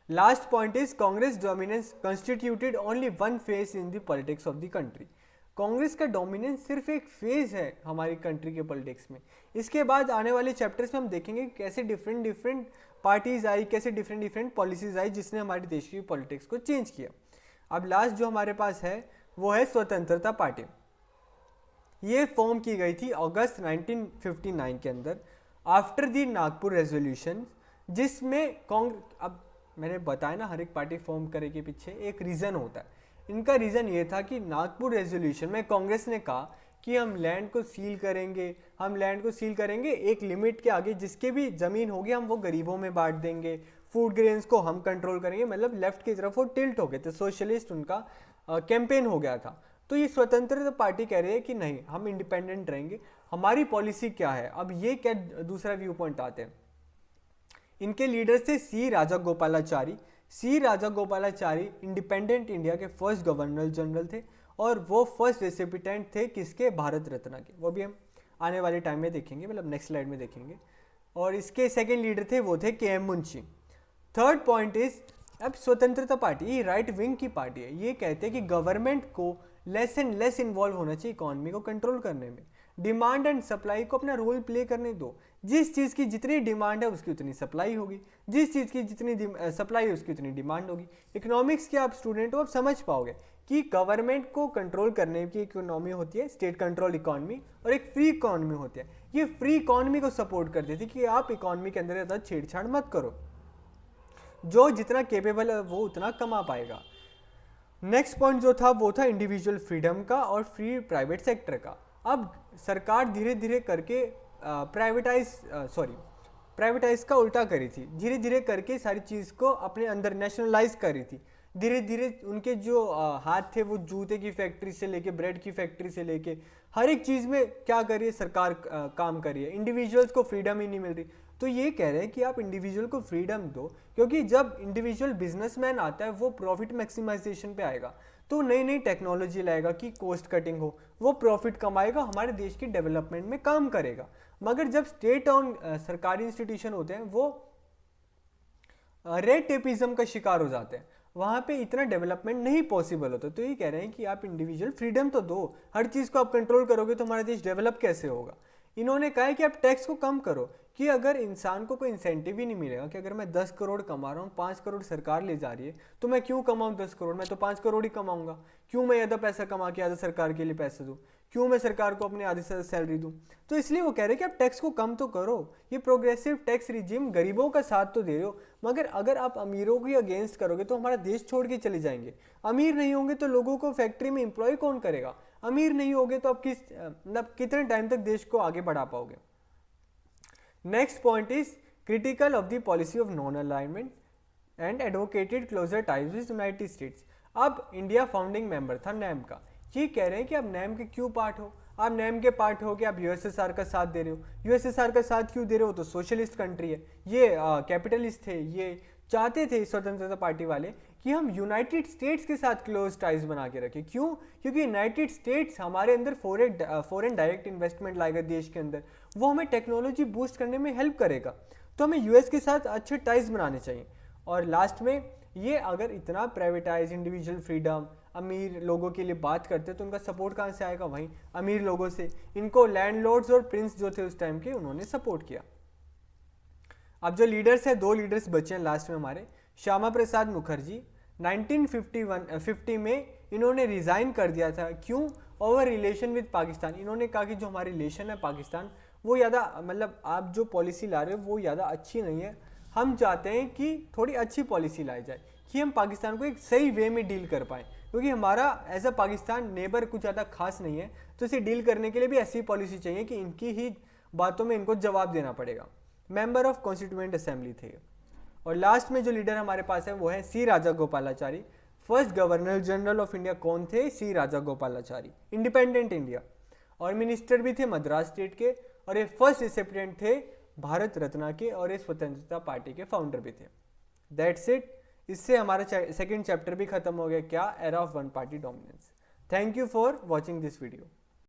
Last point is Congress dominance constituted only one phase in the politics of the country. Congress का डोमिनेंस सिर्फ एक फेज है हमारी कंट्री के पॉलिटिक्स में। इसके बाद आने वाले चैप्टर्स में हम देखेंगे कैसे डिफरेंट पार्टीज आई, कैसे डिफरेंट पॉलिसीज आई जिसने हमारे देश की पॉलिटिक्स को चेंज किया। अब लास्ट जो हमारे पास है वो है स्वतंत्रता पार्टी। ये फॉर्म की गई थी अगस्त 1959 के अंदर आफ्टर द नागपुर रेजोल्यूशन, जिसमें अब मैंने बताया ना हर एक पार्टी फॉर्म करे के पीछे एक रीज़न होता है। इनका रीज़न ये था कि नागपुर रेजोल्यूशन में कांग्रेस ने कहा कि हम लैंड को सील करेंगे एक लिमिट के आगे, जिसके भी ज़मीन होगी हम वो गरीबों में बांट देंगे, फूड ग्रेन्स को हम कंट्रोल करेंगे। मतलब लेफ्ट की तरफ वो टिल्ट हो गए थे, सोशलिस्ट उनका कैंपेन हो गया था। तो ये स्वतंत्रता पार्टी कह रही है कि नहीं हम इंडिपेंडेंट रहेंगे, हमारी पॉलिसी क्या है। अब ये क्या दूसरा व्यू पॉइंट आते हैं, इनके लीडर थे सी राजागोपालाचारी इंडिपेंडेंट इंडिया के फर्स्ट गवर्नर जनरल थे और वो फर्स्ट रेसिपिटेंट थे किसके, भारत रत्न के। वो भी हम आने वाले टाइम में देखेंगे, मतलब नेक्स्ट स्लाइड में देखेंगे। और इसके सेकेंड लीडर थे वो थे KM. Munshi. Third point is अब स्वतंत्रता पार्टी ये राइट विंग की पार्टी है। ये कहते हैं कि गवर्नमेंट को लेस एंड लेस इन्वॉल्व होना चाहिए इकोनॉमी को कंट्रोल करने में, डिमांड एंड सप्लाई को अपना रोल प्ले करने दो। जिस चीज़ की जितनी डिमांड है उसकी उतनी सप्लाई होगी, जिस चीज़ की जितनी सप्लाई है उसकी उतनी डिमांड होगी। इकोनॉमिक्स के आप स्टूडेंट हो, आप समझ पाओगे कि गवर्नमेंट को कंट्रोल करने की इकोनॉमी होती है स्टेट कंट्रोल इकोनॉमी, और एक फ्री इकोनॉमी होती है। ये फ्री इकोनॉमी को सपोर्ट कर देती कि आप इकोनॉमी के अंदर ज़्यादा छेड़छाड़ मत करो, जो जितना केपेबल है वो उतना कमा पाएगा। नेक्स्ट पॉइंट जो था वो था इंडिविजुअल फ्रीडम का और फ्री प्राइवेट सेक्टर का। अब सरकार धीरे धीरे करके प्राइवेटाइज का उल्टा करी थी, धीरे धीरे करके सारी चीज़ को अपने अंदर नेशनलाइज करी थी। धीरे धीरे उनके जो हाथ थे वो जूते की फैक्ट्री से लेके ब्रेड की फैक्ट्री से लेके हर एक चीज़ में क्या करिए सरकार काम करिए, इंडिविजुअल्स को फ्रीडम ही नहीं मिल रही। तो ये कह रहे हैं कि आप इंडिविजुअल को फ्रीडम दो, क्योंकि जब इंडिविजुअल बिजनेसमैन आता है वो प्रॉफिट मैक्सिमाइजेशन पे आएगा, तो नई टेक्नोलॉजी लाएगा कि कॉस्ट कटिंग हो, वो प्रॉफिट कमाएगा, हमारे देश की डेवलपमेंट में काम करेगा। मगर जब स्टेट और सरकारी इंस्टीट्यूशन होते हैं वो रेड टेपिज्म का शिकार हो जाते हैं, वहाँ पे इतना डेवलपमेंट नहीं पॉसिबल होता। तो ये कह रहे हैं कि आप इंडिविजुअल फ्रीडम तो दो, हर चीज़ को आप कंट्रोल करोगे तो हमारा देश डेवलप कैसे होगा। इन्होंने कहा है कि आप टैक्स को कम करो, कि अगर इंसान को कोई इंसेंटिव ही नहीं मिलेगा कि अगर मैं 10 करोड़ कमा रहा हूँ, 5 करोड़ सरकार ले जा रही है, तो मैं क्यों कमाऊँ 10 करोड़, मैं तो 5 करोड़ ही कमाऊँगा। क्यों मैं आधा पैसा कमा के आधा सरकार के लिए पैसे दूँ, क्यों मैं सरकार को अपनी आधी से सैलरी दूँ। तो इसलिए वो कह रहे हैं कि आप टैक्स को कम तो करो, ये प्रोग्रेसिव टैक्स रिजिम गरीबों का साथ तो दे रहे हो, मगर अगर आप अमीरों के अगेंस्ट करोगे तो हमारा देश छोड़ के चले जाएंगे। अमीर नहीं होंगे तो लोगों को फैक्ट्री में एम्प्लॉय कौन करेगा, अमीर नहीं होगे तो आप कितने टाइम तक देश को आगे बढ़ा पाओगे। Next point is critical of the policy of non alignment and advocated closer ties with United States. अब इंडिया फाउंडिंग मेंबर था नैम का, ये कह रहे हैं कि आप नैम के क्यों पार्ट हो, आप नैम के पार्ट हो कि आप यूएसएसआर का साथ दे रहे हो। यूएसएसआर का साथ क्यों दे रहे हो, तो सोशलिस्ट कंट्री है, ये कैपिटलिस्ट थे, ये चाहते थे स्वतंत्रता पार्टी वाले कि हम यूनाइटेड स्टेट्स के साथ क्लोज टाइज बना के रखें। क्यों, क्योंकि यूनाइटेड स्टेट्स हमारे अंदर फॉरेन डायरेक्ट इन्वेस्टमेंट लाएगा देश के अंदर, वो हमें टेक्नोलॉजी बूस्ट करने में हेल्प करेगा, तो हमें यूएस के साथ अच्छे टाइज बनाने चाहिए। और लास्ट में ये अगर इतना प्राइवेटाइज इंडिविजुअल फ्रीडम अमीर लोगों के लिए बात करते तो उनका सपोर्ट कहाँ से आएगा, वहीं अमीर लोगों से। इनको लैंडलॉर्ड्स और प्रिंस जो थे उस टाइम के उन्होंने सपोर्ट किया। अब जो लीडर्स है, 2 लीडर्स बचे हैं लास्ट में हमारे। श्यामा प्रसाद मुखर्जी 1950 में इन्होंने रिज़ाइन कर दिया था। क्यों? Over relation with Pakistan. इन्होंने कहा कि जो हमारी रिलेशन है पाकिस्तान, वो ज़्यादा मतलब आप जो पॉलिसी ला रहे हो वो ज़्यादा अच्छी नहीं है। हम चाहते हैं कि थोड़ी अच्छी पॉलिसी लाई जाए कि हम पाकिस्तान को एक सही वे में डील कर पाएँ, क्योंकि हमारा एज अ पाकिस्तान नेबर कुछ ज़्यादा खास नहीं है। तो इसे डील करने के लिए भी ऐसी पॉलिसी चाहिए कि इनकी ही बातों में इनको जवाब देना पड़ेगा। मेंबर ऑफ कॉन्स्टिट्यूएंट असेंबली थे। और लास्ट में जो लीडर हमारे पास है वो है C Rajagopalachari. First governor general of India कौन थे? C Rajagopalachari, independent India. और मिनिस्टर भी थे मद्रास स्टेट के, और ये फर्स्ट रिसिपिएंट थे भारत रत्न के, और ये स्वतंत्रता पार्टी के फाउंडर भी थे। That's it. इससे हमारा सेकंड चैप्टर भी खत्म हो गया। क्या? Era of one party dominance. Thank you for watching this video.